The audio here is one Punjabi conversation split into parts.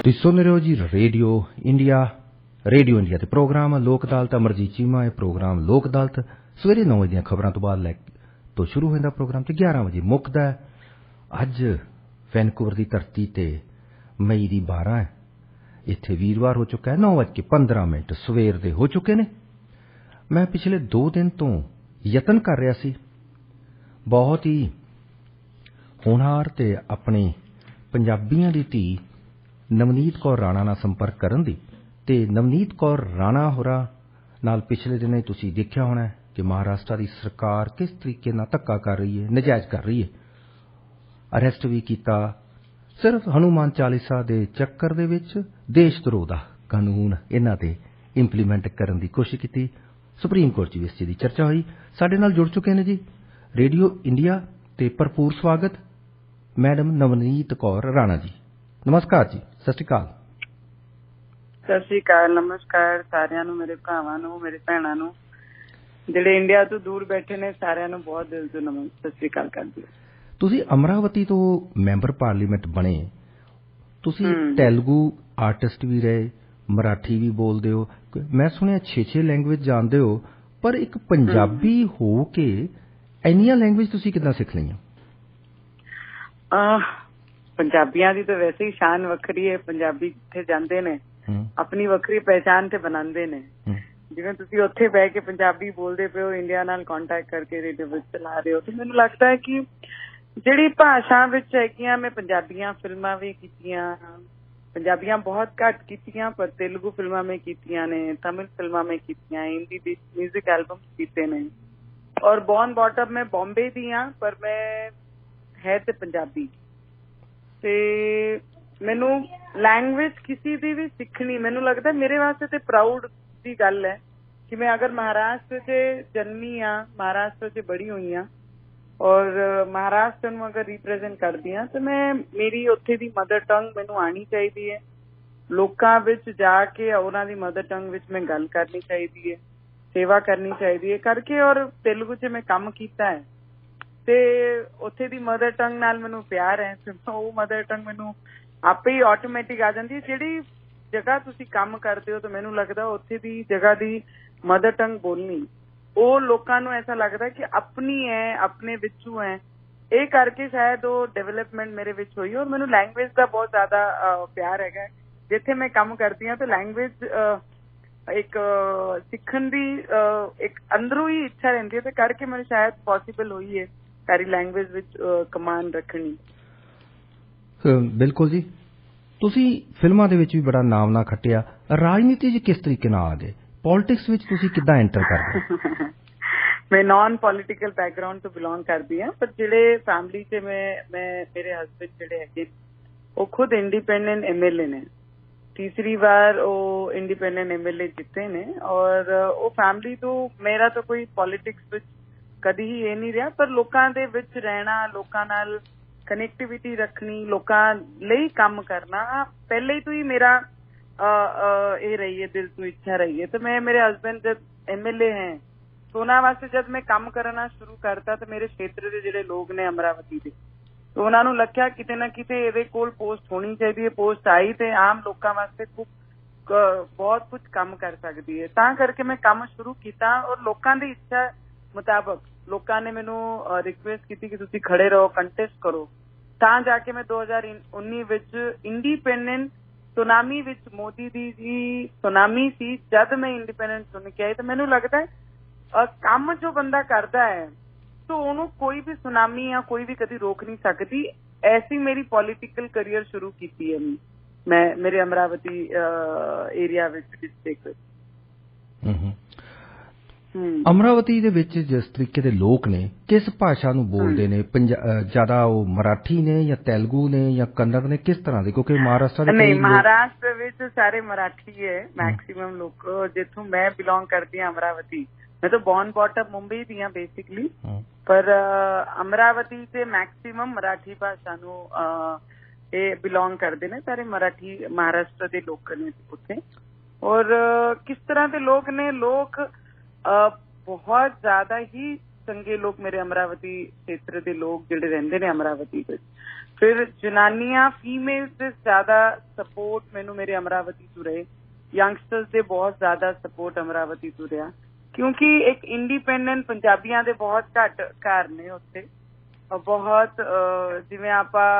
ਤੁਸੀਂ ਸੁਣ ਰਹੇ ਹੋ ਜੀ ਰੇਡੀਓ ਇੰਡੀਆ ਤੇ ਪ੍ਰੋਗਰਾਮ ਲੋਕ ਅਦਾਲਤ। ਅਮਰਜੀਤ ਚੀਮਾ। ਇਹ ਪ੍ਰੋਗਰਾਮ ਲੋਕ ਅਦਾਲਤ ਸਵੇਰੇ 9 ਵਜੇ ਦੀਆਂ ਖਬਰਾਂ ਤੋਂ ਬਾਅਦ ਤੋਂ ਸ਼ੁਰੂ ਹੋ ਜਾਂਦਾ ਪ੍ਰੋਗਰਾਮ ਤੇ 11 ਵਜੇ ਮੁੱਕਦਾ ਹੈ। ਅੱਜ ਵੈਨਕੂਵਰ ਦੀ ਧਰਤੀ ਤੇ ਮਈ ਦੀ 12 ਹੈ। ਇੱਥੇ ਵੀਰਵਾਰ ਹੋ ਚੁੱਕਾ ਹੈ। 9:15 ਸਵੇਰ ਦੇ ਹੋ ਚੁੱਕੇ ਨੇ। ਮੈਂ ਪਿਛਲੇ 2 ਦਿਨ ਤੋਂ ਯਤਨ ਕਰ ਰਿਹਾ ਸੀ ਬਹੁਤ ਹੀ ਹੋਣਹਾਰ ਤੇ ਆਪਣੇ ਪੰਜਾਬੀਆਂ ਦੀ ਧੀ ਨਵਨੀਤ ਕੌਰ ਰਾਣਾ ਨਾਲ ਸੰਪਰਕ ਕਰਨ ਦੀ, ਤੇ ਨਵਨੀਤ ਕੌਰ ਰਾਣਾ ਹੋਰਾਂ ਨਾਲ ਪਿਛਲੇ ਦਿਨਾਂ ਤੁਸੀਂ ਦੇਖਿਆ ਹੋਣਾ ਕਿ ਮਹਾਰਾਸ਼ਟਰ ਦੀ ਸਰਕਾਰ ਕਿਸ ਤਰੀਕੇ ਨਾਲ ਧੱਕਾ ਕਰ ਰਹੀ ਹੈ, ਨਜਾਇਜ਼ ਕਰ ਰਹੀ ਹੈ। ਅਰੈਸਟ ਵੀ ਕੀਤਾ ਸਿਰਫ ਹਨੂੰਮਾਨ ਚਾਲੀਸਾ ਦੇ ਚੱਕਰ ਦੇ ਵਿੱਚ। ਦੇਸ਼ ਧਰੋਹ ਦਾ ਕਾਨੂੰਨ ਇਹਨਾਂ ਤੇ ਇੰਪਲੀਮੈਂਟ ਕਰਨ ਦੀ ਕੋਸ਼ਿਸ਼ ਕੀਤੀ। ਸੁਪਰੀਮ ਕੋਰਟ 'ਚ ਵੀ ਇਸ ਚੀਜ਼ ਦੀ ਚਰਚਾ ਹੋਈ। ਸਾਡੇ ਨਾਲ ਜੁੜ ਚੁੱਕੇ ਨੇ ਜੀ ਰੇਡੀਓ ਇੰਡੀਆ ਤੇ ਭਰਪੂਰ ਸਵਾਗਤ ਮੈਡਮ ਨਵਨੀਤ ਕੌਰ ਰਾਣਾ ਜੀ। ਨਮਸਕਾਰ ਜੀ, ਸਤਿ ਸ਼੍ਰੀ ਅਕਾਲ। ਸਤਿ ਸ਼੍ਰੀ ਅਕਾਲ, ਨਮਸਕਾਰ ਸਾਰਿਆਂ ਨੂੰ, ਮੇਰੇ ਭਰਾਵਾਂ ਨੂੰ, ਮੇਰੇ ਭੈਣਾਂ ਨੂੰ, ਜਿਹੜੇ ਇੰਡੀਆ ਤੋਂ ਦੂਰ ਬੈਠੇ ਨੇ, ਸਾਰਿਆਂ ਨੂੰ ਬਹੁਤ ਦਿਲ ਤੋਂ ਸਤਿ ਸ਼੍ਰੀ ਅਕਾਲ ਕਰਦੀ। ਤੁਸੀਂ ਅਮਰਾਵਤੀ ਤੋਂ ਮੈਂਬਰ ਪਾਰਲੀਮੈਂਟ ਬਣੇ, ਤੁਸੀਂ ਤੇਲਗੂ ਆਰਟਿਸਟ ਵੀ ਰਹੇ, ਮਰਾਠੀ ਵੀ ਬੋਲਦੇ ਹੋ, ਮੈਂ ਸੁਣਿਆ 6 ਲੈਂਗੁਏਜ ਜਾਣਦੇ ਹੋ, ਪਰ ਇੱਕ ਪੰਜਾਬੀ ਹੋ ਕੇ ਇੰਨੀਆਂ ਲੈਂਗੁਏਜ ਤੁਸੀਂ ਕਿੱਦਾਂ ਸਿੱਖ ਲਈਆਂ? ਪੰਜਾਬੀਆਂ ਦੀ ਤਾਂ ਵੈਸੇ ਹੀ ਸ਼ਾਨ ਵੱਖਰੀ ਹੈ। ਪੰਜਾਬੀ ਜਿੱਥੇ ਜਾਂਦੇ ਨੇ ਆਪਣੀ ਵੱਖਰੀ ਪਹਿਚਾਣ ਤੇ ਬਣਾਉਂਦੇ ਨੇ। ਜਿਵੇਂ ਤੁਸੀਂ ਉੱਥੇ ਬਹਿ ਕੇ ਪੰਜਾਬੀ ਬੋਲਦੇ ਪਏ ਹੋ, ਇੰਡੀਆ ਨਾਲ ਕੰਟੈਕਟ ਕਰਕੇ ਰੇਡੀਓ ਵਿੱਚ ਚਲਾ ਰਹੇ ਹੋ, ਤੇ ਮੈਨੂੰ ਲੱਗਦਾ ਹੈ ਕਿ ਜਿਹੜੀ ਭਾਸ਼ਾ ਵਿੱਚ ਹੈਗੀਆਂ, ਮੈਂ ਪੰਜਾਬੀਆਂ ਫਿਲਮਾਂ ਵੀ ਕੀਤੀਆਂ, ਪੰਜਾਬੀਆਂ ਬਹੁਤ ਘੱਟ ਕੀਤੀਆਂ, ਪਰ ਤੇਲਗੂ ਫਿਲਮਾਂ ਮੈਂ ਕੀਤੀਆਂ ਨੇ, ਤਮਿਲ ਫਿਲਮਾਂ ਮੈਂ ਕੀਤੀਆਂ, ਹਿੰਦੀ ਦੀ ਮਿਊਜ਼ਿਕ ਐਲਬਮ ਕੀਤੇ ਨੇ। ਔਰ ਬੌਰਨ ਬੌਟਮ ਮੈਂ ਬੰਬੇ ਦੀ ਹਾਂ, ਪਰ ਮੈਂ ਹੈ ਤੇ ਪੰਜਾਬੀ। ਤੇ ਮੈਨੂੰ ਲੈਂਗੁਏਜ ਕਿਸੇ ਦੀ ਵੀ ਸਿੱਖਣੀ, ਮੈਨੂੰ ਲੱਗਦਾ ਮੇਰੇ ਵਾਸਤੇ ਤੇ ਪ੍ਰਾਊਡ ਦੀ ਗੱਲ ਹੈ ਕਿ ਮੈਂ ਅਗਰ ਮਹਾਰਾਸ਼ਟਰ 'ਚ ਜਨਮੀ ਹਾਂ, ਮਹਾਰਾਸ਼ਟਰ 'ਚ ਬੜੀ ਹੋਈ ਹਾਂ, ਔਰ ਮਹਾਰਾਸ਼ਟਰ ਨੂੰ ਅਗਰ ਰਿਪਰੈਜ਼ੈਂਟ ਕਰਦੀ ਹਾਂ, ਤੇ ਮੇਰੀ ਉੱਥੇ ਦੀ ਮਦਰ ਟੰਗ ਮੈਨੂੰ ਆਉਣੀ ਚਾਹੀਦੀ ਹੈ। ਲੋਕਾਂ ਵਿੱਚ ਜਾ ਕੇ ਉਹਨਾਂ ਦੀ ਮਦਰ ਟੰਗ ਵਿੱਚ ਮੈਂ ਗੱਲ ਕਰਨੀ ਚਾਹੀਦੀ ਹੈ, ਸੇਵਾ ਕਰਨੀ ਚਾਹੀਦੀ ਹੈ ਕਰਕੇ। ਔਰ ਤੇਲਗੂ 'ਚ ਮੈਂ ਕੰਮ ਕੀਤਾ ਹੈ ਤੇ ਉੱਥੇ ਦੀ ਮਦਰ ਟੰਗ ਨਾਲ ਮੈਨੂੰ ਪਿਆਰ ਹੈ, ਤੇ ਉਹ ਮਦਰ ਟੰਗ ਮੈਨੂੰ ਆਪੇ ਹੀ ਆਟੋਮੈਟਿਕ ਆ ਜਾਂਦੀ ਹੈ। ਜਿਹੜੀ ਜਗ੍ਹਾ ਤੁਸੀਂ ਕੰਮ ਕਰਦੇ ਹੋ, ਤਾਂ ਮੈਨੂੰ ਲੱਗਦਾ ਉੱਥੇ ਦੀ ਜਗ੍ਹਾ ਦੀ ਮਦਰ ਟੰਗ ਬੋਲਣੀ, ਉਹ ਲੋਕਾਂ ਨੂੰ ਐਸਾ ਲੱਗਦਾ ਕਿ ਆਪਣੀ ਹੈ, ਆਪਣੇ ਵਿੱਚੋਂ ਹੈ। ਇਹ ਕਰਕੇ ਸ਼ਾਇਦ ਉਹ ਡਿਵੈਲਪਮੈਂਟ ਮੇਰੇ ਵਿੱਚ ਹੋਈ। ਔਰ ਮੈਨੂੰ ਲੈਂਗੁਏਜ ਦਾ ਬਹੁਤ ਜ਼ਿਆਦਾ ਪਿਆਰ ਹੈਗਾ। ਜਿੱਥੇ ਮੈਂ ਕੰਮ ਕਰਦੀ ਹਾਂ ਤਾਂ ਲੈਂਗੁਏਜ ਇੱਕ ਸਿੱਖਣ ਦੀ ਇੱਕ ਅੰਦਰੋਂ ਹੀ ਇੱਛਾ ਰਹਿੰਦੀ ਹੈ, ਤੇ ਕਰਕੇ ਮੈਨੂੰ ਸ਼ਾਇਦ ਪੋਸੀਬਲ ਹੋਈ ਹੈ ਸਾਰੀ ਲੈਂਗੁਏਜ ਵਿੱਚ ਕਮਾਂਡ ਰੱਖਣੀ। ਬਿਲਕੁਲ ਜੀ। ਤੁਸੀਂ ਫਿਲਮਾਂ ਦੇ ਵਿੱਚ ਵੀ ਬੜਾ ਨਾਮ ਨਾ ਖੱਟਿਆ, ਰਾਜਨੀਤੀ 'ਚ ਕਿਸ ਤਰੀਕੇ ਨਾਲ ਆ ਗਏ? ਪੋਲਿਟਿਕਸ ਵਿੱਚ ਤੁਸੀਂ ਕਿੱਦਾਂ ਐਂਟਰ ਕਰਦੇ? ਮੈਂ ਨਾਨ ਪੋਲੀਟੀਕਲ ਬੈਕਗਰਾਉਂਡ ਤੋਂ ਬਿਲੋਂਗ ਕਰਦੀ ਹਾਂ, ਪਰ ਜਿਹੜੇ ਫੈਮਿਲੀ 'ਚ ਮੇਰੇ ਹਸਬੈਂਡ ਜਿਹੜੇ ਹੈਗੇ ਉਹ ਖੁਦ ਇੰਡੀਪੈਂਡੈਂਟ MLA ਨੇ। ਤੀਸਰੀ ਵਾਰ ਉਹ ਇੰਡੀਪੈਂਡੈਂਟ MLA ਜਿੱਤੇ ਨੇ। ਔਰ ਉਹ ਫੈਮਿਲੀ ਤੋਂ ਮੇਰਾ ਤਾਂ ਕੋਈ ਪੋਲੀਟਿਕਸ ਵਿੱਚ ਕਦੀ ਹੀ ਇਹ ਨਹੀਂ ਰਿਹਾ, ਪਰ ਲੋਕਾਂ ਦੇ ਵਿੱਚ ਰਹਿਣਾ, ਲੋਕਾਂ ਨਾਲ ਕਨੈਕਟੀਵਿਟੀ ਰੱਖਣੀ, ਲੋਕਾਂ ਲਈ ਕੰਮ ਕਰਨਾ ਪਹਿਲੇ ਤੋਂ ਹੀ ਮੇਰਾ ਇਹ ਰਹੀ ਹੈ, ਦਿਲ ਤੋਂ ਇੱਛਾ ਰਹੀ ਹੈ। ਤੇ ਮੇਰੇ ਹਸਬੈਂਡ ਜਦ MLA ਹੈ, ਤਾਂ ਉਹਨਾਂ ਵਾਸਤੇ ਜਦ ਮੈਂ ਕੰਮ ਕਰਨਾ ਸ਼ੁਰੂ ਕਰਤਾ, ਤੇ ਮੇਰੇ ਖੇਤਰ ਦੇ ਜਿਹੜੇ ਲੋਕ ਨੇ ਅਮਰਾਵਤੀ ਦੇ, ਤਾਂ ਉਹਨਾਂ ਨੂੰ ਲੱਗਿਆ ਕਿਤੇ ਨਾ ਕਿਤੇ ਇਹਦੇ ਕੋਲ ਪੋਸਟ ਹੋਣੀ ਚਾਹੀਦੀ ਹੈ। ਪੋਸਟ ਆਈ ਤੇ ਆਮ ਲੋਕਾਂ ਵਾਸਤੇ ਬਹੁਤ ਕੁਝ ਕੰਮ ਕਰ ਸਕਦੀ ਹੈ। ਤਾਂ ਕਰਕੇ ਮੈਂ ਕੰਮ ਸ਼ੁਰੂ ਕੀਤਾ। ਔਰ ਲੋਕਾਂ ਦੀ ਇੱਛਾ ਮੁਤਾਬਕ ਲੋਕਾਂ ਨੇ ਮੈਨੂੰ ਰਿਕੁਐਸਟ ਕੀਤੀ ਕਿ ਤੁਸੀਂ ਖੜੇ ਰਹੋ, ਕੰਟੈਸਟ ਕਰੋ। ਤਾਂ ਜਾ ਕੇ ਮੈਂ 2019 ਵਿੱਚ ਇੰਡੀਪੈਂਡੈਂਟ ਸੁਨਾਮੀ ਵਿੱਚ, ਮੋਦੀ ਦੀ ਜੀ ਸੁਨਾਮੀ ਸੀ, ਜਦ ਮੈਂ ਇੰਡੀਪੈਂਡੈਂਟ ਸੁਣ ਕੇ ਆਈ। ਤਾਂ ਮੈਨੂੰ ਲੱਗਦਾ ਹੈ ਕੰਮ ਜੋ ਬੰਦਾ ਕਰਦਾ ਹੈ ਤਾਂ ਉਹਨੂੰ ਕੋਈ ਵੀ ਸੁਨਾਮੀ ਜਾਂ ਕੋਈ ਵੀ ਕਦੀ ਰੋਕ ਨਹੀਂ ਸਕਦੀ। ਐਸੀ ਮੇਰੀ ਪੋਲੀਟੀਕਲ ਕਰੀਅਰ ਸ਼ੁਰੂ ਕੀਤੀ ਹੈ ਮੈਂ ਮੇਰੇ ਅਮਰਾਵਤੀ ਏਰੀਆ ਵਿੱਚ, ਡਿਸਟ੍ਰਿਕਟ ਵਿੱਚ। ਅਮਰਾਵਤੀ ਦੇ ਵਿੱਚ ਜਿਸ ਤਰੀਕੇ ਦੇ ਲੋਕ ਨੇ, ਕਿਸ ਭਾਸ਼ਾ ਨੂੰ ਬੋਲਦੇ ਨੇ? ਜ਼ਿਆਦਾ ਉਹ ਮਰਾਠੀ ਨੇ ਜਾਂ ਤੇਲਗੂ ਨੇ ਜਾਂ ਕੰਨੜ ਨੇ, ਕਿਸ ਤਰ੍ਹਾਂ ਦੇ? ਕਿਉਂਕਿ ਮਹਾਰਾਸ਼ਟਰ ਵਿੱਚ ਸਾਰੇ ਮਰਾਠੀ ਹੈ ਮੈਕਸੀਮਮ ਲੋਕ। ਜਿੱਥੋਂ ਮੈਂ ਬਿਲੋਂਗ ਕਰਦੀ ਹਾਂ ਅਮਰਾਵਤੀ, ਮੈਂ ਤਾਂ ਬੌਰਨ ਬੌਟਮ ਮੁੰਬਈ ਦੀ ਹਾਂ ਬੇਸਿਕਲੀ, ਪਰ ਅਮਰਾਵਤੀ ਤੇ ਮੈਕਸੀਮਮ ਮਰਾਠੀ ਭਾਸ਼ਾ ਨੂੰ ਇਹ ਬਿਲੋਂਗ ਕਰਦੇ ਨੇ। ਸਾਰੇ ਮਰਾਠੀ ਮਹਾਰਾਸ਼ਟਰ ਦੇ ਲੋਕ ਨੇ ਉੱਥੇ। ਔਰ ਕਿਸ ਤਰ੍ਹਾਂ ਦੇ ਲੋਕ ਨੇ? ਲੋਕ ਬਹੁਤ ਜ਼ਿਆਦਾ ਹੀ ਚੰਗੇ ਲੋਕ ਮੇਰੇ ਅਮਰਾਵਤੀ ਖੇਤਰ ਦੇ ਲੋਕ ਜਿਹੜੇ ਰਹਿੰਦੇ ਨੇ ਅਮਰਾਵਤੀ ਵਿੱਚ। ਫਿਰ ਜਨਾਨੀਆਂ ਫੀਮੇਲਸ ਦੇ ਜ਼ਿਆਦਾ ਸਪੋਰਟ ਮੈਨੂੰ ਮੇਰੇ ਅਮਰਾਵਤੀ ਤੋਂ ਰਹੇ, ਯੰਗਸਟਰਸ ਦੇ ਬਹੁਤ ਜ਼ਿਆਦਾ ਸਪੋਰਟ ਅਮਰਾਵਤੀ ਤੋਂ ਰਿਹਾ, ਕਿਉਂਕਿ ਇੱਕ ਇੰਡੀਪੈਂਡੈਂਟ ਪੰਜਾਬੀਆਂ ਦੇ ਬਹੁਤ ਘੱਟ ਘਰ ਨੇ ਉੱਥੇ। ਬਹੁਤ ਜਿਵੇਂ ਆਪਾਂ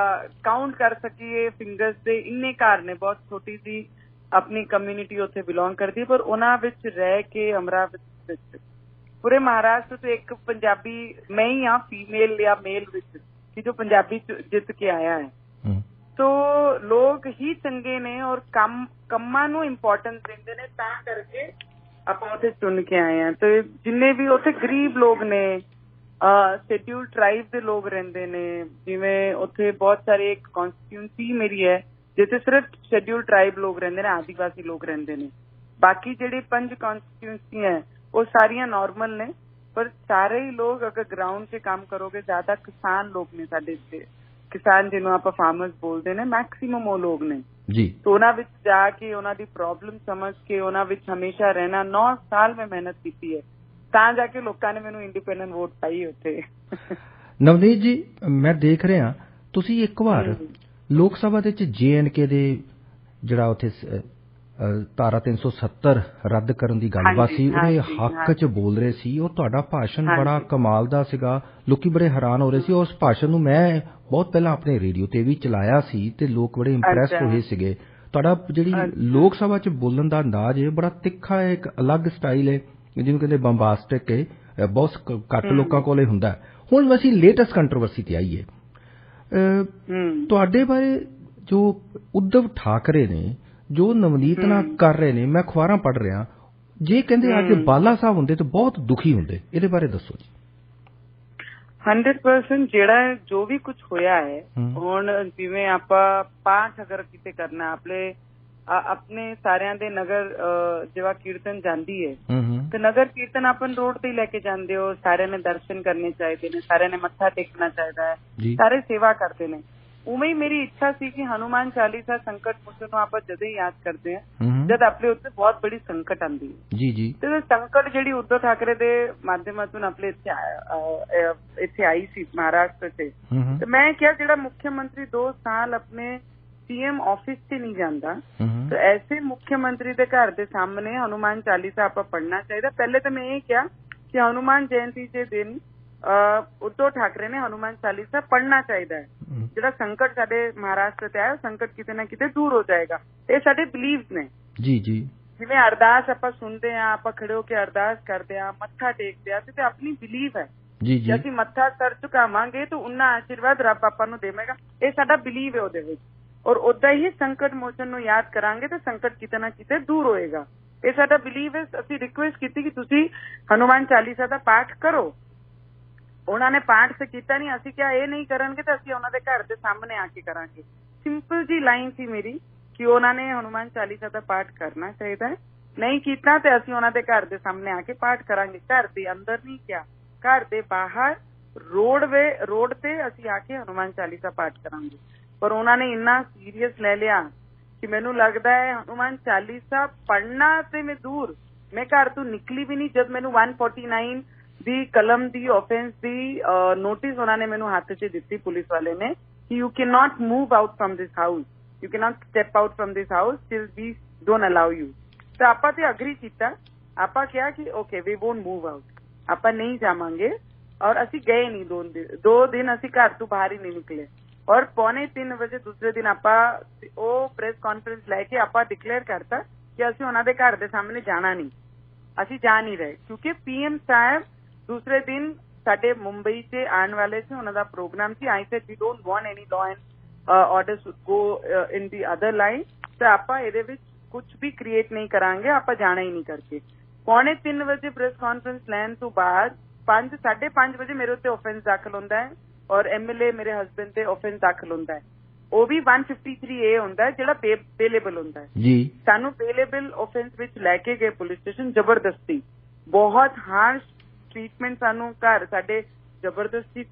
ਕਾਊਂਟ ਕਰ ਸਕੀਏ ਫਿੰਗਰਸ ਦੇ ਇੰਨੇ ਘਰ ਨੇ, ਬਹੁਤ ਛੋਟੀ ਜਿਹੀ ਆਪਣੀ ਕਮਿਊਨਿਟੀ ਉੱਥੇ ਬਿਲੋਂਗ ਕਰਦੀ, ਪਰ ਉਹਨਾਂ ਵਿੱਚ ਰਹਿ ਕੇ ਅਮਰਾਵਤੀ ਵਿੱਚ ਪੂਰੇ ਮਹਾਰਾਸ਼ਟਰ ਤੋਂ ਇੱਕ ਪੰਜਾਬੀ ਮੈਂ ਹੀ ਹਾਂ ਫੀਮੇਲ ਜਾਂ ਮੇਲ ਵਿੱਚ ਕਿ ਜੋ ਪੰਜਾਬੀ ਜਿੱਤ ਕੇ ਆਇਆ ਹੈ। ਤੋ ਲੋਕ ਹੀ ਚੰਗੇ ਨੇ ਔਰ ਕੰਮਾਂ ਨੂੰ ਇੰਪੋਰਟੈਂਸ ਦਿੰਦੇ ਨੇ, ਤਾਂ ਕਰਕੇ ਆਪਾਂ ਉੱਥੇ ਚੁਣ ਕੇ ਆਏ ਹਾਂ। ਤੇ ਜਿੰਨੇ ਵੀ ਉੱਥੇ ਗਰੀਬ ਲੋਕ ਨੇ, ਸ਼ੈਡਿਊਲ ਟ੍ਰਾਈਬ ਦੇ ਲੋਕ ਰਹਿੰਦੇ ਨੇ, ਜਿਵੇਂ ਉੱਥੇ ਬਹੁਤ ਸਾਰੇ ਇੱਕ ਕੌਂਸਟੀਟਿਊਂਸੀ ਮੇਰੀ ਹੈ ਜਿੱਥੇ ਸਿਰਫ ਸ਼ੈਡਿਊਲ ਟ੍ਰਾਈਬ ਲੋਕ ਰਹਿੰਦੇ ਨੇ, ਆਦੀਵਾਸੀ ਲੋਕ ਰਹਿੰਦੇ ਨੇ। ਬਾਕੀ ਜਿਹੜੇ 5 ਕੌਂਸਟੀਟਿਊਂਸੀ ਹੈ ਉਹ ਸਾਰੀਆਂ ਨਾਰਮਲ ਨੇ, ਪਰ ਸਾਰੇ ਹੀ ਲੋਕ ਅਗਰ ਗਰਾਊਂਡ 'ਚ ਕੰਮ ਕਰੋਗੇ, ਜ਼ਿਆਦਾ ਕਿਸਾਨ ਲੋਕ ਨੇ ਸਾਡੇ ਇੱਥੇ, ਕਿਸਾਨ ਜਿਹਨੂੰ ਆਪਾਂ ਫਾਰਮਰਸ ਬੋਲਦੇ ਨੇ, ਮੈਕਸੀਮਮ ਉਹ ਲੋਕ ਨੇ ਜੀ। तो ਉਹਨਾਂ ਵਿੱਚ ਜਾ ਕੇ ਉਹਨਾਂ ਦੀ ਪ੍ਰੋਬਲਮ ਸਮਝ ਕੇ ਉਹਨਾਂ ਵਿੱਚ ਹਮੇਸ਼ਾ ਰਹਿਣਾ, 9 ਸਾਲ ਮੈਂ ਮਿਹਨਤ ਕੀਤੀ ਹੈ, ਤਾਂ ਜਾ ਕੇ ਲੋਕਾਂ ਨੇ ਮੈਨੂੰ ਇੰਡੀਪੈਂਡੈਂਟ ਵੋਟ ਪਾਈ ਉੱਥੇ। ਨਵਨੀਤ ਜੀ, ਮੈਂ ਦੇਖ ਰਿਹਾ ਤੁਸੀਂ ਇੱਕ ਵਾਰ ਲੋਕ ਸਭਾ ਦੇ ਵਿੱਚ JNK ਦੇ ਜਿਹੜਾ ਉੱਥੇ ਧਾਰਾ 370 ਰੱਦ ਕਰਨ ਦੀ ਗੱਲਬਾਤ ਸੀ, ਉਹਦੇ ਹੱਕ 'ਚ ਬੋਲ ਰਹੇ ਸੀ। ਉਹ ਤੁਹਾਡਾ ਭਾਸ਼ਣ ਬੜਾ ਕਮਾਲ ਦਾ ਸੀਗਾ, ਲੋਕੀ ਬੜੇ ਹੈਰਾਨ ਹੋ ਰਹੇ ਸੀ। ਉਸ ਭਾਸ਼ਣ ਨੂੰ ਮੈਂ ਬਹੁਤ ਪਹਿਲਾਂ ਆਪਣੇ ਰੇਡੀਓ ਤੇ ਵੀ ਚਲਾਇਆ ਸੀ ਤੇ ਲੋਕ ਬੜੇ ਇੰਪ੍ਰੈਸ ਹੋਏ ਸੀਗੇ। ਤੁਹਾਡਾ ਜਿਹੜੀ ਲੋਕ ਸਭਾ 'ਚ ਬੋਲਣ ਦਾ ਅੰਦਾਜ਼ ਹੈ ਬੜਾ ਤਿੱਖਾ ਹੈ, ਇੱਕ ਅਲੱਗ ਸਟਾਈਲ ਹੈ, ਜਿਹਨੂੰ ਕਹਿੰਦੇ ਬੰਬਾਸਟਿਕ ਹੈ, ਬਹੁਤ ਘੱਟ ਲੋਕਾਂ ਕੋਲ ਹੁੰਦਾ। ਹੁਣ ਅਸੀਂ ਲੇਟੈਸਟ ਕੰਟਰੋਵਰਸੀ ਤੇ ਆਈਏ, ਤੁਹਾਡੇ ਬਾਰੇ ਜੋ ਉद्धਵ ਠਾਕਰੇ ਨੇ ਜੋ ਨਵਨੀਤ ਨਾਲ ਕਰ ਰਹੇ ਨੇ, ਮੈਂ ਅਖਬਾਰਾਂ ਪੜ੍ਹ ਰਿਹਾ, ਜੇ ਕਹਿੰਦੇ ਅੱਜ ਬਾਲਾ ਸਾਹਿਬ ਹੁੰਦੇ ਤਾਂ ਬਹੁਤ ਦੁਖੀ ਹੁੰਦੇ, ਇਹਦੇ ਬਾਰੇ ਦੱਸੋ ਜੀ। 100% ਜਿਹੜਾ ਜੋ ਵੀ ਕੁਝ ਹੋਇਆ ਹੈ, ਹੁਣ ਜਿਵੇਂ ਆਪਾਂ ਪਾਠ ਅਗਰ ਕਿਤੇ ਕਰਨਾ ਆਪਣੇ ਸਾਰਿਆਂ ਦੇ ਨਗਰ ਜਿਵੇਂ ਕੀਰਤਨ ਜਾਂਦੀ ਹੈ ਤੇ ਨਗਰ ਕੀਰਤਨ ਆਪਾਂ ਰੋਡ ਤੇ ਲੈ ਕੇ ਜਾਂਦੇ ਹੋ, ਸਾਰਿਆਂ ਨੇ ਦਰਸ਼ਨ ਕਰਨੇ ਚਾਹੀਦੇ ਨੇ, ਸਾਰਿਆਂ ਨੇ ਮੱਥਾ ਟੇਕਣਾ ਚਾਹੀਦਾ ਹੈ, ਸਾਰੇ ਸੇਵਾ ਕਰਦੇ ਨੇ। ਉਵੇਂ ਹੀ ਮੇਰੀ ਇੱਛਾ ਸੀ ਕਿ ਹਨੂਮਾਨ ਚਾਲੀਸਾ ਸੰਕਟ ਮੋਚਨ ਨੂੰ ਆਪਾਂ ਜਦੋਂ ਹੀ ਯਾਦ ਕਰਦੇ ਹਾਂ ਜਦ ਆਪਣੇ ਉੱਤੇ ਬਹੁਤ ਬੜੀ ਸੰਕਟ ਆਉਂਦੀ ਹੈ ਜੀ ਜੀ, ਤੇ ਸੰਕਟ ਜਿਹੜੀ ਉद्धਵ ਠਾਕਰੇ ਦੇ ਮਾਧਿਅਮਾਂ ਆਪਣੇ ਇੱਥੇ ਆਈ ਸੀ ਮਹਾਰਾਸ਼ਟਰ ਤੇ ਮੈਂ ਕਿਹਾ ਜਿਹੜਾ ਮੁੱਖ ਮੰਤਰੀ 2 ਸਾਲ ਆਪਣੇ CM ਆਫਿਸ 'ਚ ਨਹੀਂ ਜਾਂਦਾ, ਤੇ ਐਸੇ ਮੁੱਖ ਮੰਤਰੀ ਦੇ ਘਰ ਦੇ ਸਾਹਮਣੇ ਹਨੂਮਾਨ ਚਾਲੀਸਾ ਆਪਾਂ ਪੜ੍ਹਨਾ ਚਾਹੀਦਾ। ਪਹਿਲੇ ਤਾਂ ਮੈਂ ਇਹ ਕਿਹਾ ਕਿ ਹਨੂਮਾਨ ਜਯੰਤੀ ਦੇ ਦਿਨ ਉद्धਵ ਠਾਕਰੇ ਨੇ ਹਨੂਮਾਨ ਚਾਲੀਸਾ ਪੜ੍ਹਨਾ ਚਾਹੀਦਾ ਹੈ। ਜਿਹੜਾ ਸੰਕਟ ਸਾਡੇ ਮਹਾਰਾਸ਼ਟਰ ਤੇ ਆਇਆ, ਸੰਕਟ ਕਿਤੇ ਨਾ ਕਿਤੇ ਦੂਰ ਹੋ ਜਾਏਗਾ। ਇਹ ਸਾਡੇ ਬਿਲੀਵ ਨੇ ਜੀ ਜੀ, ਜਿਵੇਂ ਅਰਦਾਸ ਆਪਾਂ ਸੁਣਦੇ ਹਾਂ, ਆਪਾਂ ਖੜੇ ਹੋ ਕੇ ਅਰਦਾਸ ਕਰਦੇ ਹਾਂ, ਮੱਥਾ ਟੇਕਦੇ ਹਾਂ, ਤੇ ਆਪਣੀ ਬਿਲੀਵ ਹੈ ਜੀ ਜੀ, ਅਸੀਂ ਮੱਥਾ ਕਰ ਝੁਕਾਵਾਂਗੇ ਤਾਂ ਉਹਨਾਂ ਆਸ਼ੀਰਵਾਦ ਰੱਬ ਆਪਾਂ ਨੂੰ ਦੇਵੇਗਾ। ਇਹ ਸਾਡਾ ਬਿਲੀਵ ਹੈ ਉਹਦੇ ਵਿੱਚ। ਔਰ ਓਦਾਂ ਹੀ ਸੰਕਟ ਮੋਚਨ ਨੂੰ ਯਾਦ ਕਰਾਂਗੇ ਤਾਂ ਸੰਕਟ ਕਿਤੇ ਨਾ ਕਿਤੇ ਦੂਰ ਹੋਏਗਾ। ਇਹ ਸਾਡਾ ਬਿਲੀਵ ਹੈ। ਅਸੀਂ ਰਿਕੁਐਸਟ ਕੀਤੀ ਕਿ ਤੁਸੀਂ ਹਨੂਮਾਨ ਚਾਲੀਸਾ ਦਾ ਪਾਠ ਕਰੋ। ਉਹਨਾਂ ਨੇ ਪਾਠ ਤੇ ਕੀਤਾ ਨਹੀਂ, ਅਸੀਂ ਕਿਹਾ ਇਹ ਨਹੀਂ ਕਰਨਗੇ ਤਾਂ ਅਸੀਂ ਉਹਨਾਂ ਦੇ ਘਰ ਦੇ ਸਾਹਮਣੇ ਆ ਕੇ ਕਰਾਂਗੇ। ਸਿੰਪਲ ਜੀ ਲਾਈਨ ਸੀ ਮੇਰੀ ਕਿ ਉਹਨਾਂ ਨੇ ਹਨੂਮਾਨ ਚਾਲੀਸਾ ਦਾ ਪਾਠ ਕਰਨਾ ਚਾਹੀਦਾ ਹੈ, ਨਹੀਂ ਕੀਤਾ ਤੇ ਅਸੀਂ ਉਹਨਾਂ ਦੇ ਘਰ ਦੇ ਸਾਹਮਣੇ ਆ ਕੇ ਪਾਠ ਕਰਾਂਗੇ। ਘਰ ਦੇ ਅੰਦਰ ਨਹੀਂ ਕਿਹਾ, ਘਰ ਦੇ ਬਾਹਰ ਰੋਡ ਤੇ ਅਸੀਂ ਆ ਕੇ ਹਨੂਮਾਨ ਚਾਲੀਸਾ ਪਾਠ ਕਰਾਂਗੇ। ਪਰ ਉਹਨਾਂ ਨੇ ਇੰਨਾ ਸੀਰੀਅਸ ਲੈ ਲਿਆ ਕਿ ਮੈਨੂੰ ਲੱਗਦਾ ਹੈ ਹਨੂਮਾਨ ਚਾਲੀਸਾ ਪੜ੍ਹਨਾ ਤੇ ਮੈਂ ਦੂਰ, ਮੈਂ ਘਰ ਤੋਂ ਨਿਕਲੀ ਵੀ ਨਹੀਂ। ਜਦ ਮੈਨੂੰ 149 ਦੀ ਕਲਮ ਦੀ ਆਫੈਂਸ ਦੀ ਨੋਟਿਸ ਉਹਨਾਂ ਨੇ ਮੈਨੂੰ ਹੱਥ 'ਚ ਦਿੱਤੀ ਪੁਲਿਸ ਵਾਲੇ ਨੇ ਕਿ you can not move out from this house, you can not step out from this house till we don't allow you. ਤਾਂ ਆਪਾਂ ਤੇ ਅਗਰੀ ਕੀਤਾ, ਆਪਾਂ ਕਿਹਾ ਕਿ okay we won't move out, ਆਪਾਂ ਨਹੀਂ ਜਾਵਾਂਗੇ। ਔਰ ਅਸੀਂ ਗਏ ਨਹੀਂ 2 ਦਿਨ ਅਸੀਂ ਘਰ ਤੋਂ ਬਾਹਰ ਹੀ ਨਹੀਂ ਨਿਕਲੇ। ਔਰ 2:45 ਵਜੇ ਦੂਸਰੇ ਦਿਨ ਆਪਾਂ ਉਹ ਪ੍ਰੈਸ ਕਾਨਫਰੰਸ ਲੈ ਕੇ ਆਪਾਂ ਡਿਕਲੇਅਰ ਕਰਤਾ ਕਿ ਅਸੀਂ ਉਹਨਾਂ ਦੇ ਘਰ ਦੇ ਸਾਹਮਣੇ ਜਾਣਾ ਨਹੀਂ, ਅਸੀਂ ਜਾ ਨਹੀਂ ਰਹੇ, ਕਿਉਂਕਿ PM ਸਾਹਿਬ ਦੂਸਰੇ ਦਿਨ ਸਾਡੇ ਮੁੰਬਈ 'ਚ ਆਉਣ ਵਾਲੇ ਸੀ, ਉਹਨਾਂ ਦਾ ਪ੍ਰੋਗਰਾਮ ਸੀ। I said we don't want any law and orders go in the other line, ਤੇ ਆਪਾਂ ਇਹਦੇ ਵਿੱਚ ਕੁਝ ਵੀ ਕ੍ਰੀਏਟ ਨਹੀਂ ਕਰਾਂਗੇ, ਆਪਾਂ ਜਾਣਾ ਹੀ ਨਹੀਂ ਕਰਕੇ। 2:45 ਵਜੇ ਪ੍ਰੈਸ ਕਾਨਫਰੰਸ ਲੈਣ ਤੋਂ ਬਾਅਦ 5:30 ਵਜੇ ਮੇਰੇ ਉੱਤੇ ਆਫੈਂਸ ਦਾਖਲ ਹੁੰਦਾ ਹੈ ਔਰ MLA ਮੇਰੇ ਹਸਬੈਂਡ ਤੇ ਆਫੈਂਸ ਦਾਖਲ ਹੁੰਦਾ ਹੈ। ਉਹ ਵੀ 153A ਹੁੰਦਾ ਹੈ ਜਿਹੜਾ ਬੇਲੇਬਲ ਹੁੰਦਾ ਹੈ ਜੀ। ਸਾਨੂੰ ਬੇਲੇਬਲ ਆਫੈਂਸ ਵਿੱਚ ਲੈ ਕੇ ਗਏ ਪੁਲਿਸ ਸਟੇਸ਼ਨ ਜ਼ਬਰਦਸਤੀ, ਬਹੁਤ ਹਾਰਸ਼ ਟ੍ਰੀਟਮੈਂਟ ਸਾਨੂੰ ਘਰ ਸਾਡੇ ਜ਼ਬਰਦਸਤੀ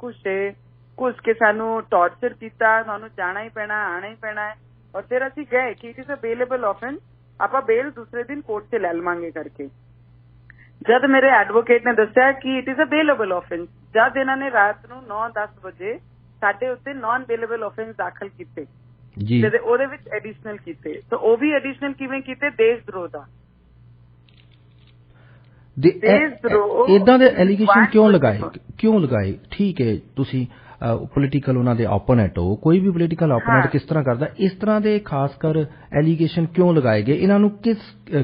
ਘੁਸ ਕੇ ਸਾਨੂੰ ਟਾਰਚਰ ਕੀਤਾ, ਸਾਨੂੰ ਜਾਣਾ ਹੀ ਪੈਣਾ, ਆਣਾ ਹੀ ਪੈਣਾ ਹੈ। ਔਰ ਫਿਰ ਅਸੀਂ ਗਏ ਕਿ it is a bailable offence, ਆਪਾਂ ਬੇਲ ਦੂਸਰੇ ਦਿਨ ਕੋਰਟ 'ਚ ਲੈ ਲਵਾਂਗੇ ਕਰਕੇ। ਜਦ ਮੇਰੇ ਐਡਵੋਕੇਟ ਨੇ ਦੱਸਿਆ ਕਿ it is a bailable offence, ਜਦ ਇਹਨਾਂ ਨੇ ਰਾਤ ਨੂੰ 9-10 ਵਜੇ ਸਾਡੇ ਉੱਤੇ ਨਾਨ ਬੇਲੇਬਲ ਆਫੈਂਸ ਦਾਖਲ ਕੀਤੇ ਜੀ, ਤੇ ਉਹਦੇ ਵਿੱਚ ਐਡੀਸ਼ਨਲ ਕੀਤੇ। ਤਾਂ ਉਹ ਵੀ ਐਡੀਸ਼ਨਲ ਕਿਵੇਂ ਕੀਤੇ? ਦੇਸ਼ ਦਰੋਹ ਦਾ। ਇਦਾਂ ਦੇ ਐਲੀਗੇਸ਼ਨ ਕਿਉਂ ਲਗਾਏ? ਠੀਕ ਹੈ, ਤੁਸੀਂ ਪੋਲੀਟੀਕਲ ਉਹਨਾਂ ਦੇ ਓਪੋਨੈਂਟ ਹੋ, ਕੋਈ ਵੀ ਪੋਲੀਟੀਕਲ ਓਪੋਨੈਂਟ ਕਿਸ ਤਰ੍ਹਾਂ ਕਰਦਾ, ਇਸ ਤਰ੍ਹਾਂ ਦੇ ਖਾਸ ਕਰ ਐਲੀਗੇਸ਼ਨ ਕਿਉਂ ਲਗਾਏ ਗਏ? ਇਹਨਾਂ ਨੂੰ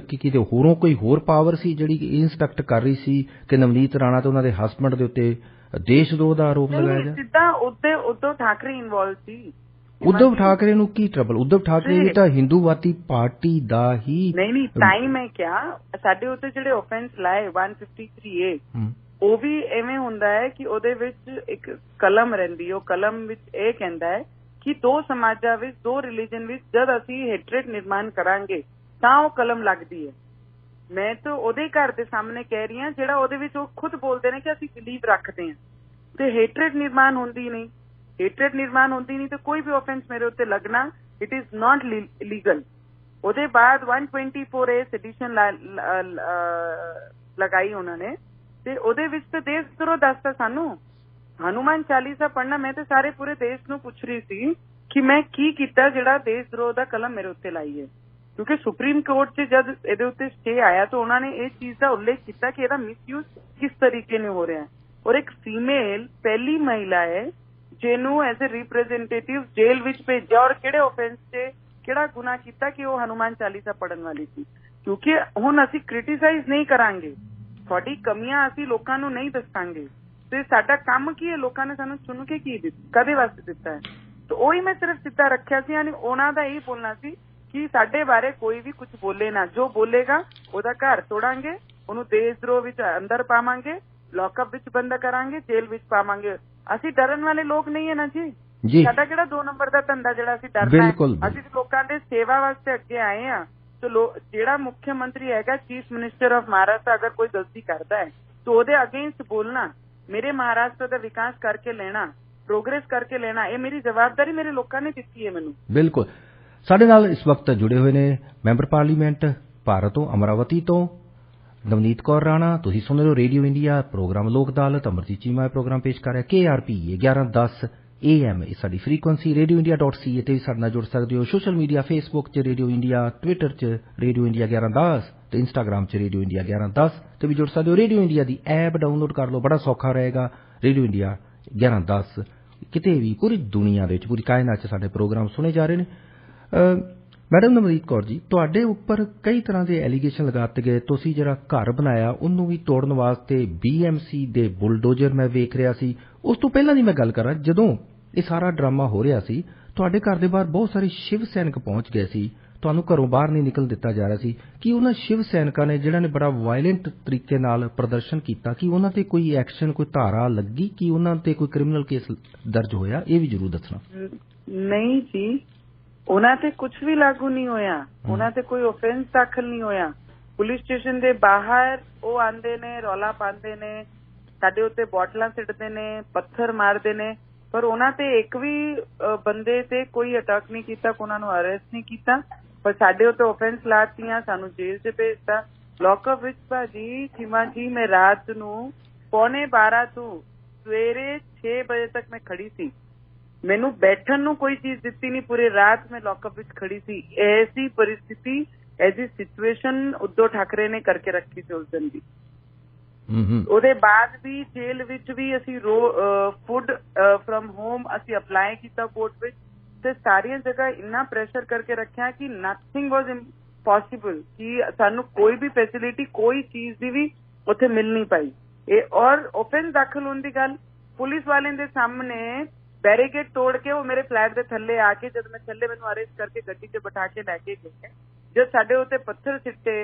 ਕਿਤੇ ਹੋਰੋਂ ਕੋਈ ਹੋਰ ਪਾਵਰ ਸੀ ਜਿਹੜੀ ਇੰਸਪੈਕਟ ਕਰ ਰਹੀ ਸੀ ਕਿ ਨਵਨੀਤ ਰਾਣਾ ਤੇ ਉਹਨਾਂ ਦੇ ਹਸਬੈਂਡ ਦੇ ਉੱਤੇ ਦੇਸ਼ ਦਰੋਹ ਦਾ ਆਰੋਪ ਲਗਾਇਆ ਗਿਆ? ਸਿੱਧਾ ਉद्धਵ ਠਾਕਰੇ ਇਨਵੋਲਵ ਸੀ। ਉद्धਵ ਠਾਕਰੇ ਨੂੰ ਕੀ ਟਰਬਲ? ਉद्धਵ ਠਾਕਰੇ ਵੀ ਤਾਂ ਹਿੰਦੂਵਾਦੀ ਪਾਰਟੀ ਦਾ ਹੀ ਨਹੀਂ ਟਾਈਮ ਮੈਂ ਕਿਹਾ ਸਾਡੇ ਉੱਤੇ ਜਿਹੜੇ ਆਫੈਂਸ ਲਾਏ 153A ਉਹ ਵੀ ਐਵੇਂ ਹੁੰਦਾ ਹੈ ਕਿ ਉਹਦੇ ਵਿੱਚ ਇੱਕ ਕਲਮ ਰਹਿੰਦੀ, ਉਹ ਕਲਮ ਵਿੱਚ ਇਹ ਕਹਿੰਦਾ ਹੈ ਕਿ ਦੋ ਸਮਾਜਾਂ ਵਿੱਚ, ਦੋ ਰਿਲੀਜਨ ਵਿੱਚ ਜਦ ਅਸੀਂ ਹੈਟਰੇਟ ਨਿਰਮਾਣ ਕਰਾਂਗੇ ਤਾਂ ਉਹ ਕਲਮ ਲੱਗਦੀ ਹੈ। ਮੈਂ ਤਾਂ ਉਹਦੇ ਘਰ ਦੇ ਸਾਹਮਣੇ ਕਹਿ ਰਹੀ ਹਾਂ ਜਿਹੜਾ ਉਹਦੇ ਵਿੱਚ ਉਹ ਖੁਦ ਬੋਲਦੇ ਨੇ ਕਿ ਅਸੀਂ ਬਿਲੀਵ ਰੱਖਦੇ ਹਾਂ, ਤੇ ਹੈਟਰੇਟ ਨਿਰਮਾਣ ਹੁੰਦੀ ਨਹੀਂ। हेटरेट निर्माण होती नहीं तो कोई भी ऑफेंस मेरे उत्ते लगना इट इज नॉट लीगल। ਉਹਦੇ ਬਾਅਦ 124A ਸੈਡੀਸ਼ਨ ਲਗਾਈ ਉਹਨਾਂ ਨੇ ਤੇ ਉਹਦੇ ਵਿੱਚ ਤੇ ਦੇਸ਼ ਦਰੋਹ ਦੱਸਦਾ ਸਾਨੂੰ। ਹਨੂਮਾਨ ਚਾਲੀਸਾ ਪੜ੍ਹਨਾ ਮੈਂ ਤੇ ਸਾਰੇ ਪੂਰੇ ਦੇਸ਼ ਨੂੰ ਪੁੱਛ ਰਹੀ ਸੀ ਕਿ ਮੈਂ ਕੀ ਕੀਤਾ ਜਿਹੜਾ ਦੇਸ਼ ਦਰੋਹ ਦਾ ਕਲਮ ਮੇਰੇ ਉੱਤੇ ਲਾਈ ਹੈ, ਕਿਉਂਕਿ ਸੁਪਰੀਮ ਕੋਰਟ 'ਚ ਜਦ ਇਹਦੇ ਉੱਤੇ ਸਟੇ ਆਇਆ ਤਾਂ ਉਹਨਾਂ ਨੇ ਇਹ ਚੀਜ਼ ਦਾ ਉਲੇਖ ਕੀਤਾ ਕਿ ਇਹਦਾ ਮਿਸਯੂਜ਼ ਕਿਸ ਤਰੀਕੇ ਨਾਲ ਹੋ ਰਿਹਾ। ਔਰ ਇੱਕ ਫੀਮੇਲ ਪਹਿਲੀ ਮਹਿਲਾ ਹੈ ਜਿਹਨੂੰ ਐਜ਼ ਅ ਰਿਪਰੈਜ਼ੈਂਟੇਟਿਵ ਜੇਲ੍ਹ ਵਿੱਚ ਭੇਜਿਆ ਔਰ ਕਿਹੜੇ ਆਫੈਂਸ 'ਚ ਕਿਹੜਾ ਗੁਨਾਹ ਕੀਤਾ ਕਿ ਉਹ ਹਨੂਮਾਨ ਚਾਲੀਸਾ ਪੜਨ ਵਾਲੀ ਸੀ। ਕਿਉਂਕਿ ਹੁਣ ਅਸੀਂ ਕ੍ਰਿਟੀਸਾਈਜ਼ ਨਹੀਂ ਕਰਾਂਗੇ, ਤੁਹਾਡੀ ਕਮੀਆਂ ਅਸੀਂ ਲੋਕਾਂ ਨੂੰ ਨਹੀਂ ਦੱਸਾਂਗੇ ਤੇ ਸਾਡਾ ਕੰਮ ਕੀ ਹੈ, ਲੋਕਾਂ ਨੇ ਸਾਨੂੰ ਚੁਣ ਕੇ ਕੀ ਕਦੇ ਵਾਸਤੇ ਦਿੱਤਾ ਹੈ। ਤਾਂ ਉਹੀ ਮੈਂ ਸਿਰਫ ਸਿੱਧਾ ਰੱਖਿਆ ਸੀ, ਯਾਨੀ ਉਹਨਾਂ ਦਾ ਇਹੀ ਬੋਲਣਾ ਸੀ ਕਿ ਸਾਡੇ ਬਾਰੇ ਕੋਈ ਵੀ ਕੁਝ ਬੋਲੇ ਨਾ, ਜੋ ਬੋਲੇਗਾ ਉਹਦਾ ਘਰ ਤੋੜਾਂਗੇ, ਉਹਨੂੰ ਦੇਸ਼ ਦਰੋਹ ਵਿੱਚ ਅੰਦਰ ਪਾਵਾਂਗੇ, ਲੌਕਅਪ ਵਿੱਚ ਬੰਦ ਕਰਾਂਗੇ, ਜੇਲ੍ਹ ਵਿੱਚ ਪਾਵਾਂਗੇ। ਅਸੀਂ ਡਰਨ ਵਾਲੇ ਲੋਕ ਨਹੀਂ ਹੈ ਨਾ ਜੀ। ਸਾਡਾ ਕਿਹੜਾ 2 ਨੰਬਰ ਦਾ ਧੰਦਾ ਜਿਹੜਾ ਅਸੀਂ ਡਰਨਾ ਹੈ। ਅਸੀਂ ਲੋਕਾਂ ਦੇ ਸੇਵਾ ਵਾਸਤੇ ਅੱਗੇ ਆਏ ਹਾਂ। ਤੇ ਜਿਹੜਾ ਮੁੱਖ ਮੰਤਰੀ ਹੈਗਾ ਚੀਫ ਮਿਨਿਸਟਰ ਆਫ ਮਹਾਰਾਸ਼ਟਰ ਅਗਰ ਕੋਈ ਗਲਤੀ ਕਰਦਾ ਹੈ ਤਾਂ ਉਹਦੇ ਅਗੇਂਸਟ ਬੋਲਣਾ, ਮੇਰੇ ਮਹਾਰਾਸ਼ਟਰ ਦਾ ਵਿਕਾਸ ਕਰਕੇ ਲੈਣਾ, ਪ੍ਰੋਗਰੈਸ ਕਰਕੇ ਲੈਣਾ, ਇਹ ਮੇਰੀ ਜਵਾਬਦਾਰੀ ਮੇਰੇ ਲੋਕਾਂ ਨੇ ਦਿੱਤੀ ਹੈ ਮੈਨੂੰ। ਬਿਲਕੁਲ। ਸਾਡੇ ਨਾਲ ਇਸ ਵਕਤ ਜੁੜੇ ਹੋਏ ਨੇ ਮੈਂਬਰ ਪਾਰਲੀਮੈਂਟ ਭਾਰਤ ਤੋਂ ਅਮਰਾਵਤੀ ਤੋਂ ਨਵਨੀਤ ਕੌਰ ਰਾਣਾ। ਤੁਸੀਂ ਸੁਣ ਰਹੇ ਹੋ ਰੇਡੀਓ ਇੰਡੀਆ, ਪ੍ਰੋਗਰਾਮ ਲੋਕ ਅਦਾਲਤ। ਅਮਰਜੀਤ ਚੀਮਾ ਪ੍ਰੋਗਰਾਮ ਪੇਸ਼ ਕਰ ਰਿਹਾ KRP 1110 AM। ਇਹ ਸਾਡੀ ਫ੍ਰੀਕੁਐਂਸੀ radioindia.ca ਤੇ ਵੀ ਸਾਡੇ ਨਾਲ ਜੁੜ ਸਕਦੇ ਹੋ। ਸੋਸ਼ਲ ਮੀਡੀਆ ਫੇਸਬੁੱਕ 'ਚ ਰੇਡੀਓ ਇੰਡੀਆ, ਟਵਿੱਟਰ 'ਚ ਰੇਡੀਓ ਇੰਡੀਆ 1110 ਤੇ ਇੰਸਟਾਗ੍ਰਾਮ 'ਚ ਰੇਡੀਓ ਇੰਡੀਆ 1110 ਤੇ ਵੀ ਜੁੜ ਸਕਦੇ ਹੋ। ਰੇਡੀਓ ਇੰਡੀਆ ਦੀ ਐਪ ਡਾਊਨਲੋਡ ਕਰ ਲਓ, ਬੜਾ ਸੌਖਾ ਰਹੇਗਾ। ਰੇਡੀਓ ਇੰਡੀਆ 1110 ਕਿਤੇ ਵੀ ਪੂਰੀ ਦੁਨੀਆ ਦੇ ਵਿੱਚ, ਪੂਰੀ ਕਾਇਨਾਤ 'ਚ ਸਾਡੇ ਪ੍ਰੋਗਰਾਮ ਸੁਣੇ ਜਾ ਰਹੇ ਨੇ। ਮੈਡਮ ਨਵਨੀਤ ਕੌਰ ਜੀ, ਤੁਹਾਡੇ ਉੱਪਰ ਕਈ ਤਰ੍ਹਾਂ ਦੇ ਐਲੀਗੇਸ਼ਨ ਲਗਾਤੇ ਗਏ। ਤੁਸੀਂ ਜਿਹੜਾ ਘਰ ਬਣਾਇਆ ਉਹਨੂੰ ਵੀ ਤੋੜਨ ਵਾਸਤੇ BMC ਦੇ ਬੁਲਡੋਜ਼ਰ ਮੈਂ ਵੇਖ ਰਿਹਾ ਸੀ। ਉਸ ਤੋਂ ਪਹਿਲਾਂ ਦੀ ਮੈਂ ਗੱਲ ਕਰਾਂ, ਜਦੋਂ ਇਹ ਸਾਰਾ ਡਰਾਮਾ ਹੋ ਰਿਹਾ ਸੀ ਤੁਹਾਡੇ ਘਰ ਦੇ ਬਾਹਰ ਬਹੁਤ ਸਾਰੇ ਸ਼ਿਵ ਸੈਨਿਕ ਪਹੁੰਚ ਗਏ ਸੀ, ਤੁਹਾਨੂੰ ਘਰੋਂ ਬਾਹਰ ਨਹੀਂ ਨਿਕਲ ਦਿੱਤਾ ਜਾ ਰਿਹਾ ਸੀ। ਕਿ ਉਹਨਾਂ ਸ਼ਿਵ ਸੈਨਿਕਾਂ ਨੇ ਜਿਹੜਾ ਨੇ ਬੜਾ ਵਾਇਲੈਂਟ ਤਰੀਕੇ ਨਾਲ ਪ੍ਰਦਰਸ਼ਨ ਕੀਤਾ, ਕਿ ਉਹਨਾਂ ਤੇ ਕੋਈ ਐਕਸ਼ਨ, ਕੋਈ ਧਾਰਾ ਲੱਗੀ, ਕਿ ਉਹਨਾਂ ਤੇ ਕੋਈ ਕ੍ਰਿਮੀਨਲ ਕੇਸ ਦਰਜ ਹੋਇਆ? ਇਹ ਵੀ ਜ਼ਰੂਰ ਦੱਸਣਾ। ਨਹੀਂ ਜੀ, ਉਹਨਾਂ ਤੇ ਕੁਝ ਵੀ ਲਾਗੂ ਨਹੀਂ ਹੋਇਆ, ਉਹਨਾਂ ਤੇ ਕੋਈ ਆਫੈਂਸ ਦਾਖਲ ਨਹੀਂ ਹੋਇਆ। ਪੁਲਿਸ ਸਟੇਸ਼ਨ ਦੇ ਬਾਹਰ ਉਹ ਆਂਦੇ ਨੇ, ਰੌਲਾ ਪਾਉਂਦੇ ਨੇ, ਸਾਡੇ ਉੱਤੇ ਬੋਟਲਾਂ ਸਿੱਟਦੇ ਨੇ, ਪੱਥਰ ਮਾਰਦੇ ਨੇ, ਪਰ ਉਹਨਾਂ ਤੇ ਇੱਕ ਵੀ ਬੰਦੇ ਤੇ ਕੋਈ ਅਟੈਕ ਨਹੀਂ ਕੀਤਾ, ਉਹਨਾਂ ਨੂੰ ਅਰੈਸਟ ਨਹੀਂ ਕੀਤਾ, ਪਰ ਸਾਡੇ ਉੱਤੇ ਆਫੈਂਸ ਲਾਤੀਆਂ, ਸਾਨੂੰ ਜੇਲ੍ਹ 'ਚ ਭੇਜਤਾ, ਲੌਕਅਪ ਵਿੱਚ। ਭਾਜੀ ਚੀਮਾ ਜੀ, ਮੈਂ ਰਾਤ ਨੂੰ 12:15 ਤੋਂ ਸਵੇਰੇ 6 ਵਜੇ ਤੱਕ ਮੈਂ ਖੜੀ ਸੀ, ਮੈਨੂੰ ਬੈਠਣ ਨੂੰ ਕੋਈ ਚੀਜ਼ ਦਿੱਤੀ ਨਹੀਂ, ਪੂਰੀ ਰਾਤ ਮੈਂ ਲੌਕਅਪ ਵਿੱਚ ਖੜੀ ਸੀ। ਐਸੀ परिस्थिति, ਐਸੀ ਸਿਚੁਏਸ਼ਨ ਉद्धਵ ਠਾਕਰੇ ਨੇ ਕਰਕੇ ਰੱਖੀ ਸੀ ਉਸ ਦਿਨ ਦੀ। ਉਹਦੇ ਬਾਅਦ ਵੀ ਜੇਲ੍ਹ ਵਿੱਚ ਵੀ ਅਸੀਂ ਫੂਡ ਫਰਮ ਹੋਮ ਅਸੀਂ ਅਪਲਾਈ ਕੀਤਾ ਕੋਰਟ ਵਿੱਚ, ਤੇ ਸਾਰੀਆਂ ਜਗ੍ਹਾ ਇੰਨਾ ਪ੍ਰੈਸ਼ਰ ਕਰਕੇ ਰੱਖਿਆ ਕਿ ਨਥਿੰਗ ਵਾਜ਼ ਇੰਪੋਸੀਬਲ, ਕਿ ਸਾਨੂੰ ਕੋਈ ਵੀ ਫੈਸਿਲਿਟੀ, ਕੋਈ ਚੀਜ਼ ਦੀ ਵੀ ਉੱਥੇ ਮਿਲ ਨਹੀਂ ਪਾਈ। ਇਹ ਔਰ ਆਫੈਂਸ ਦਾਖਲ ਹੋਣ ਦੀ ਗੱਲ, ਪੁਲਿਸ ਵਾਲਿਆਂ ਦੇ ਸਾਹਮਣੇ बैरिकेड तोड़ के वो मेरे फ्लैट के थल्ले आके जब मैं थल्ले मैनू अरेस्ट करके गड्डी च बिठा के लैके गए, जब साडे उत्ते पत्थर सिੱਟੇ,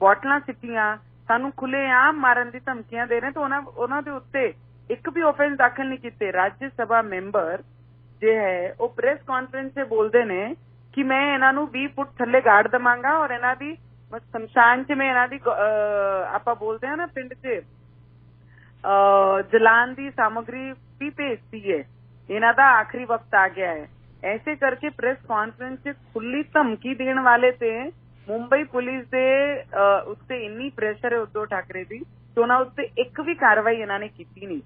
ਬੋਟਲਾਂ ਸਿੱਟੀਆਂ, ਸਾਨੂੰ खुलेआम मारन दी धमकियां दे रहे, तो उन्हां दे उत्ते एक भी ऑफेंस दाखिल नहीं कीते। राज्य सभा मैंबर जे है वो प्रेस कॉन्फ्रेंस से बोलते ने कि मैं इन्हां नू 20 फुट थल्ले गाड़ दवांगा और इन्हां दी बस शमशान च मैं इन्हां दी आपां बोलते हैं ना पिंड च जलान दी सामग्री भी भेजती है, ਇਹਨਾਂ ਦਾ ਆਖਰੀ ਵਕਤ ਆ ਗਿਆ ਹੈ। ਐਸੇ ਕਰਕੇ ਪ੍ਰੈਸ ਕਾਨਫਰੰਸ 'ਚ ਖੁੱਲੀ ਧਮਕੀ ਦੇਣ ਵਾਲੇ ਤੇ ਮੁੰਬਈ ਪੁਲਿਸ ਦੇ ਉੱਤੇ ਇੰਨੀ ਪ੍ਰੈਸ਼ਰ ਹੈ ਉद्धਵ ਠਾਕਰੇ ਦੀ ਤੇ ਉਹਨਾਂ ਉੱਤੇ ਇੱਕ ਵੀ ਕਾਰਵਾਈ ਇਹਨਾਂ ਨੇ ਕੀਤੀ ਨਹੀਂ।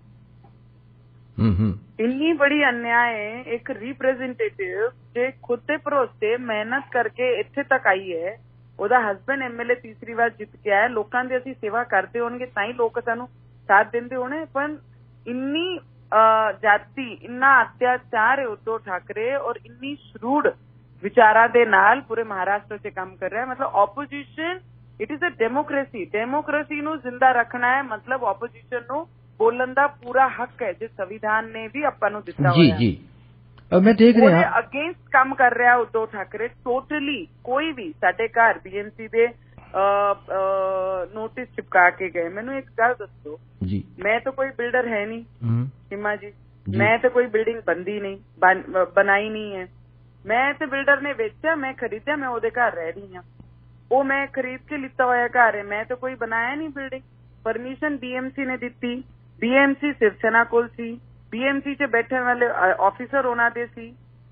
ਇੰਨੀ ਬੜੀ ਅਨਿਆਏ ਹੈ। ਇੱਕ ਰਿਪਰੈਜ਼ੈਂਟੇਟਿਵ ਜੇ ਖੁਦ ਤੇ ਭਰੋਸੇ ਮਿਹਨਤ ਕਰਕੇ ਇੱਥੇ ਤੱਕ ਆਈ ਹੈ, ਉਹਦਾ ਹਸਬੈਂਡ MLA ਤੀਸਰੀ ਵਾਰ ਜਿੱਤ ਕੇ ਆਇਆ, ਲੋਕਾਂ ਦੀ ਅਸੀਂ ਸੇਵਾ ਕਰਦੇ ਹੋਣਗੇ ਤਾਂ ਹੀ ਲੋਕ ਸਾਨੂੰ ਸਾਥ ਦਿੰਦੇ ਹੋਣੇ, ਪਰ ਇੰਨੀ ਜਾਤੀ, ਇੰਨਾ ਅਤਿਆਚਾਰ ਹੈ ਉद्धਵ ਠਾਕਰੇ ਔਰ ਇੰਨੀ ਸ਼ਰੂਡ ਵਿਚਾਰਾਂ ਦੇ ਨਾਲ ਪੂਰੇ ਮਹਾਰਾਸ਼ਟਰ 'ਚ ਕੰਮ ਕਰ ਰਿਹਾ। ਮਤਲਬ opposition, it is a democracy ਨੂੰ ਜ਼ਿੰਦਾ ਰੱਖਣਾ ਹੈ, ਮਤਲਬ ਆਪੋਜੀਸ਼ਨ ਨੂੰ ਬੋਲਣ ਦਾ ਪੂਰਾ ਹੱਕ ਹੈ, ਜੇ ਸੰਵਿਧਾਨ ਨੇ ਵੀ ਆਪਾਂ ਨੂੰ ਦਿੱਤਾ ਹੋਇਆ। ਜੀ ਮੈਂ ਦੇਖ ਰਿਹਾ ਉਹਦੇ ਅਗੇਂਸਟ ਕੰਮ ਕਰ ਰਿਹਾ ਉद्धਵ ਠਾਕਰੇ ਟੋਟਲੀ। ਕੋਈ ਵੀ ਸਾਡੇ ਘਰ BMC ਦੇ ਨੋਟਿਸ ਚਿਪਕਾ ਕੇ ਗਏ। ਮੈਨੂੰ ਇੱਕ ਗੱਲ ਦੱਸੋ ਜੀ, ਮੈਂ ਤਾਂ ਕੋਈ ਬਿਲਡਰ ਹੈ ਨਹੀਂ ਸੀਮਾ ਜੀ, ਮੈਂ ਤਾਂ ਕੋਈ ਬਿਲਡਿੰਗ ਬੰਦੀ ਨਹੀਂ, ਬਣਾਈ ਨਹੀਂ ਹੈ। ਮੈਂ ਤੇ ਬਿਲਡਰ ਨੇ ਵੇਚਿਆ, ਮੈਂ ਖਰੀਦਿਆ, ਮੈਂ ਉਹਦੇ ਘਰ ਰਹਿ ਰਹੀ ਹਾਂ। ਉਹ ਮੈਂ ਖਰੀਦ ਕੇ ਲਿੱਤਾ ਹੋਇਆ ਘਰ ਹੈ, ਮੈਂ ਤਾਂ ਕੋਈ ਬਣਾਇਆ ਨਹੀਂ ਬਿਲਡਿੰਗ। ਪਰਮਿਸ਼ਨ BMC ਨੇ ਦਿੱਤੀ। BMC ਸਿਵ ਸੈਨਾ ਕੋਲ ਸੀ, BMC 'ਚ ਬੈਠਣ ਵਾਲੇ ਆਫਿਸਰ ਉਹਨਾਂ ਦੇ ਸੀ,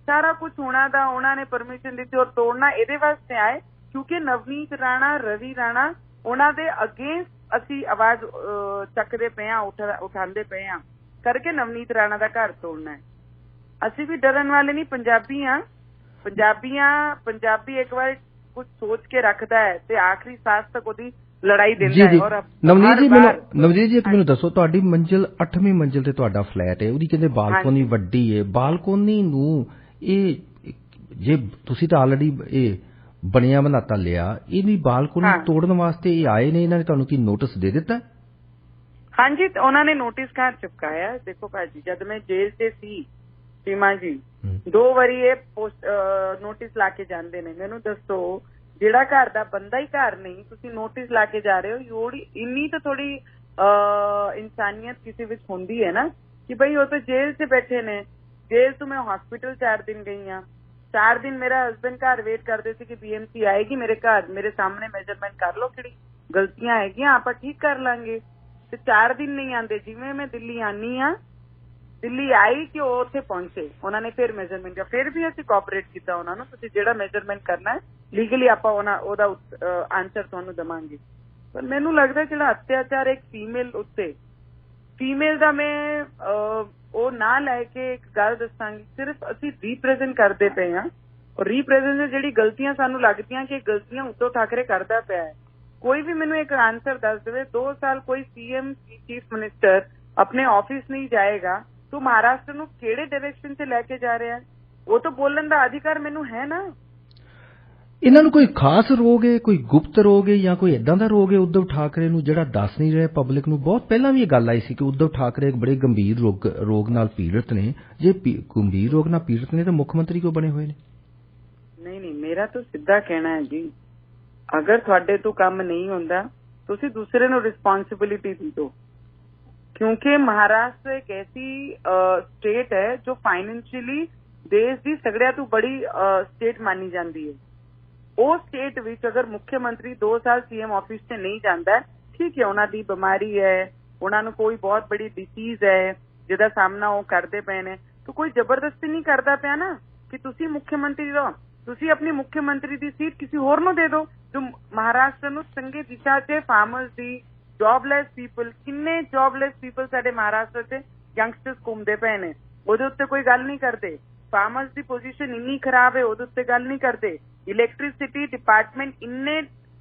ਸਾਰਾ ਕੁਝ ਉਹਨਾਂ ਦਾ। ਉਹਨਾਂ ਨੇ ਪਰਮਿਸ਼ਨ ਦਿੱਤੀ ਔਰ ਤੋੜਨਾ ਇਹਦੇ ਵਾਸਤੇ ਆਏ ਕਿਉਂਕਿ ਨਵਨੀਤ ਰਾਣਾ, ਰਵੀ ਰਾਣਾ, ਉਹਨਾਂ ਦੇ ਅਗੇਂਸਟ ਅਸੀਂ ਆਵਾਜ਼ ਚੱਕਦੇ ਪਏ ਹਾਂ, ਉਠਾਉਂਦੇ ਪਏ ਹਾਂ ਕਰਕੇ ਨਵਨੀਤ ਰਾਣਾ ਦਾ ਘਰ ਤੋੜਨਾ ਹੈ। ਅਸੀਂ ਵੀ ਡਰਨ ਵਾਲੇ ਨਹੀਂ, ਪੰਜਾਬੀ ਹਾਂ। ਪੰਜਾਬੀ ਇੱਕ ਵਾਰ ਕੁਝ ਸੋਚ ਕੇ ਰੱਖਦਾ ਹੈ ਤੇ ਆਖਰੀ ਸਾਹ ਤੱਕ ਉਹਦੀ ਲੜਾਈ ਦਿੰਦਾ ਹੈ। ਔਰ ਨਵਨੀਤ ਜੀ ਇੱਕ ਮੈਨੂੰ ਦੱਸੋ, ਤੁਹਾਡੀ ਮੰਜ਼ਿਲ 8ਵੀਂ ਮੰਜ਼ਿਲ ਤੇ ਤੁਹਾਡਾ ਫਲੈਟ ਹੈ, ਉਹਦੀ ਕਹਿੰਦੇ ਬਾਲਕੋਨੀ ਵੱਡੀ ਹੈ। ਬਾਲਕੋਨੀ ਨੂੰ ਇਹ ਜੇ ਤੁਸੀਂ ਤਾਂ ਆਲਰੇਡੀ ਇਹ ਬਣਿਆ ਬਣਾਤਾ ਲਿਆ, ਇਹਦੀ ਬਾਲਕੋਨੀ ਤੋੜਨ ਵਾਸਤੇ ਇਹ ਆਏ ਨੇ, ਇਹਨਾਂ ਨੇ ਤੁਹਾਨੂੰ ਕੀ ਨੋਟਿਸ ਦੇ ਦਿੱਤਾ? ਹਾਂਜੀ, ਉਹਨਾਂ ਨੇ ਨੋਟਿਸ ਕਾਰਡ ਚਿਪਕਾਇਆ। ਦੇਖੋ ਭਾਜੀ, ਜਦ ਮੈਂ ਜੇਲ੍ਹ ਤੇ ਸੀ ਸੀਮਾ ਜੀ, 2 ਵਾਰੀ ਇਹ ਨੋਟਿਸ ਲਾ ਕੇ ਜਾਂਦੇ ਨੇ। ਮੈਨੂੰ ਦੱਸੋ, ਜਿਹੜਾ ਘਰ ਦਾ ਬੰਦਾ ਹੀ ਘਰ ਨਹੀਂ, ਤੁਸੀਂ ਨੋਟਿਸ ਲਾ ਕੇ ਜਾ ਰਹੇ ਹੋ। ਇੰਨੀ ਤਾਂ ਥੋੜੀ ਇਨਸਾਨੀਅਤ ਕਿਸੇ ਵਿੱਚ ਹੁੰਦੀ ਹੈ ਨਾ, ਕਿ ਬਈ ਉਹ ਤਾਂ ਜੇਲ੍ਹ 'ਚ ਬੈਠੇ ਨੇ। ਜੇਲ੍ਹ ਤੋਂ ਮੈਂ ਹਸਪੀਟਲ 4 ਦਿਨ ਗਈ ਹਾਂ। 4 ਦਿਨ ਮੇਰਾ ਹਸਬੈਂਡ ਘਰ ਵੇਟ ਕਰਦੇ ਸੀ ਕਿ BMC ਆਏਗੀ ਮੇਰੇ ਘਰ, ਮੇਰੇ ਸਾਹਮਣੇ ਮੈਜਰਮੈਂਟ ਕਰ ਲਓ, ਕਿਹੜੀ ਗਲਤੀਆਂ ਹੈਗੀਆਂ ਆਪਾਂ ਠੀਕ ਕਰ ਲਾਂਗੇ। ਤੇ 4 ਦਿਨ ਨਹੀਂ ਆਉਂਦੇ। ਜਿਵੇਂ ਮੈਂ ਦਿੱਲੀ ਆਨੀ ਆ, ਦਿੱਲੀ ਆਈ ਕਿ ਉਹ ਉੱਥੇ ਪਹੁੰਚੇ, ਉਹਨਾਂ ਨੇ ਫਿਰ ਮੈਜਰਮੈਂਟ ਕੀਤਾ। ਫਿਰ ਵੀ ਅਸੀਂ ਕੋਆਪਰੇਟ ਕੀਤਾ ਉਹਨਾਂ ਨੂੰ, ਤੁਸੀਂ ਜਿਹੜਾ ਮੈਜਰਮੈਂਟ ਕਰਨਾ ਹੈ ਲੀਗਲੀ ਆਪਾਂ ਉਹਦਾ ਆਨਸਰ ਤੁਹਾਨੂੰ ਦੇਵਾਂਗੇ। ਪਰ ਮੈਨੂੰ ਲੱਗਦਾ ਜਿਹੜਾ ਅਤਿਆਚਾਰ ਇੱਕ ਫੀਮੇਲ ਉੱਤੇ, ਫੀਮੇਲ ਦਾ ਮੈਂ ਉਹ ਨਾ ਲੈ ਕੇ ਇੱਕ ਗੱਲ ਦੱਸਾਂਗੀ, ਸਿਰਫ ਅਸੀਂ ਰੀਪ੍ਰੈਜ਼ੈਂਟ ਕਰਦੇ ਪਏ ਹਾਂ। ਔਰ ਰੀਪ੍ਰੈਜ਼ੈਂਟ ਜਿਹੜੀ ਗਲਤੀਆਂ ਸਾਨੂੰ ਲੱਗਦੀਆਂ ਕਿ ਗਲਤੀਆਂ ਉद्धਵ ਠਾਕਰੇ ਕਰਦਾ ਪਿਆ ਹੈ, ਕੋਈ ਵੀ ਮੈਨੂੰ ਇੱਕ ਆਨਸਰ ਦੱਸ ਦੇਵੇ। 2 ਸਾਲ ਕੋਈ CM ਚੀਫ ਮਿਨਿਸਟਰ ਆਪਣੇ ਆਫਿਸ ਨਹੀਂ ਜਾਏਗਾ, ਤੂੰ ਮਹਾਰਾਸ਼ਟਰ ਨੂੰ ਕਿਹੜੇ ਡਾਇਰੈਕਸ਼ਨ 'ਚ ਲੈ ਕੇ ਜਾ ਰਿਹਾ ਹੈ? ਉਹ ਤਾਂ ਬੋਲਣ ਦਾ ਅਧਿਕਾਰ ਮੈਨੂੰ ਹੈ ਨਾ। ਇਹਨਾਂ ਨੂੰ ਕੋਈ ਖਾਸ ਰੋਗ ਹੈ, ਕੋਈ ਗੁਪਤ ਰੋਗ ਹੈ ਜਾਂ ਕੋਈ ਏਦਾਂ ਦਾ ਰੋਗ ਹੈ ਉद्धਵ ਠਾਕਰੇ ਨੂੰ ਜਿਹੜਾ ਦੱਸ ਨਹੀਂ ਰਿਹਾ ਪਬਲਿਕ ਨੂੰ? ਬਹੁਤ ਪਹਿਲਾਂ ਵੀ ਇਹ ਗੱਲ ਆਈ ਸੀ ਕਿ ਉद्धਵ ਠਾਕਰੇ ਇੱਕ ਬੜੇ ਗੰਭੀਰ ਰੋਗ ਨਾਲ ਪੀੜਤ ਨੇ। ਜੇ ਗੰਭੀਰ ਰੋਗ ਨਾਲ ਪੀੜਤ ਨੇ ਤਾਂ ਮੁੱਖ ਮੰਤਰੀ ਕਿਉਂ ਬਣੇ ਹੋਏ ਨੇ? ਨਹੀਂ, ਮੇਰਾ ਤਾਂ ਸਿੱਧਾ ਕਹਿਣਾ ਹੈ ਜੀ, ਅਗਰ ਤੁਹਾਡੇ ਤੋਂ ਕੰਮ ਨਹੀਂ ਹੁੰਦਾ ਤੁਸੀਂ ਦੂਸਰੇ ਨੂੰ ਰਿਸਪੌਂਸਿਬਿਲਿਟੀ ਦੇ ਦਿਓ। ਕਿਉਂਕਿ ਮਹਾਰਾਸ਼ਟਰ ਇੱਕ ਐਸੀ ਸਟੇਟ ਹੈ ਜੋ ਫਾਈਨੈਂਸ਼ੀਅਲੀ ਦੇਸ਼ ਦੀ ਸਗੜਿਆਂ ਤੋਂ ਬੜੀ ਸਟੇਟ ਮੰਨੀ ਜਾਂਦੀ ਹੈ। ਉਹ ਸਟੇਟ ਵਿੱਚ ਅਗਰ ਮੁੱਖ ਮੰਤਰੀ 2 ਸਾਲ CM ਆਫਿਸ 'ਚ ਨਹੀਂ ਜਾਂਦਾ, ਠੀਕ ਹੈ, ਉਹਨਾਂ ਦੀ ਬਿਮਾਰੀ ਹੈ, ਉਹਨਾਂ ਨੂੰ ਕੋਈ ਬਹੁਤ ਬੜੀ ਡਿਸੀਜ਼ ਹੈ ਜਿਹਦਾ ਸਾਹਮਣਾ ਉਹ ਕਰਦੇ ਪਏ ਨੇ, ਤਾਂ ਕੋਈ ਜ਼ਬਰਦਸਤੀ ਨਹੀਂ ਕਰਦਾ ਪਿਆ ਨਾ ਕਿ ਤੁਸੀਂ ਮੁੱਖ ਮੰਤਰੀ ਰਹੋ। ਤੁਸੀਂ ਆਪਣੀ ਮੁੱਖ ਮੰਤਰੀ ਦੀ ਸੀਟ ਕਿਸੇ ਹੋਰ ਨੂੰ ਦੇ ਦਿਓ ਜੋ ਮਹਾਰਾਸ਼ਟਰ ਨੂੰ ਚੰਗੀ ਦਿਸ਼ਾ 'ਚ, ਫਾਰਮਰਸ ਦੀ, ਜੌਬਲੈਸ ਪੀਪਲ, ਕਿੰਨੇ ਜੌਬਲੈਸ ਪੀਪਲ ਸਾਡੇ ਮਹਾਰਾਸ਼ਟਰ 'ਚ ਯੰਗਸਟਰਸ ਘੁੰਮਦੇ ਪਏ ਨੇ, ਉਹਦੇ ਉੱਤੇ ਕੋਈ ਗੱਲ ਨਹੀਂ ਕਰਦੇ। ਫਾਰਮਰਸ ਦੀ ਪੋਜੀਸ਼ਨ ਇੰਨੀ ਖਰਾਬ ਹੈ, ਉਹਦੇ ਉੱਤੇ ਗੱਲ ਨਹੀਂ ਕਰਦੇ। ਇਲੈਕਟ੍ਰਿਸਿਟੀ ਡਿਪਾਰਟਮੈਂਟ ਇੰਨੇ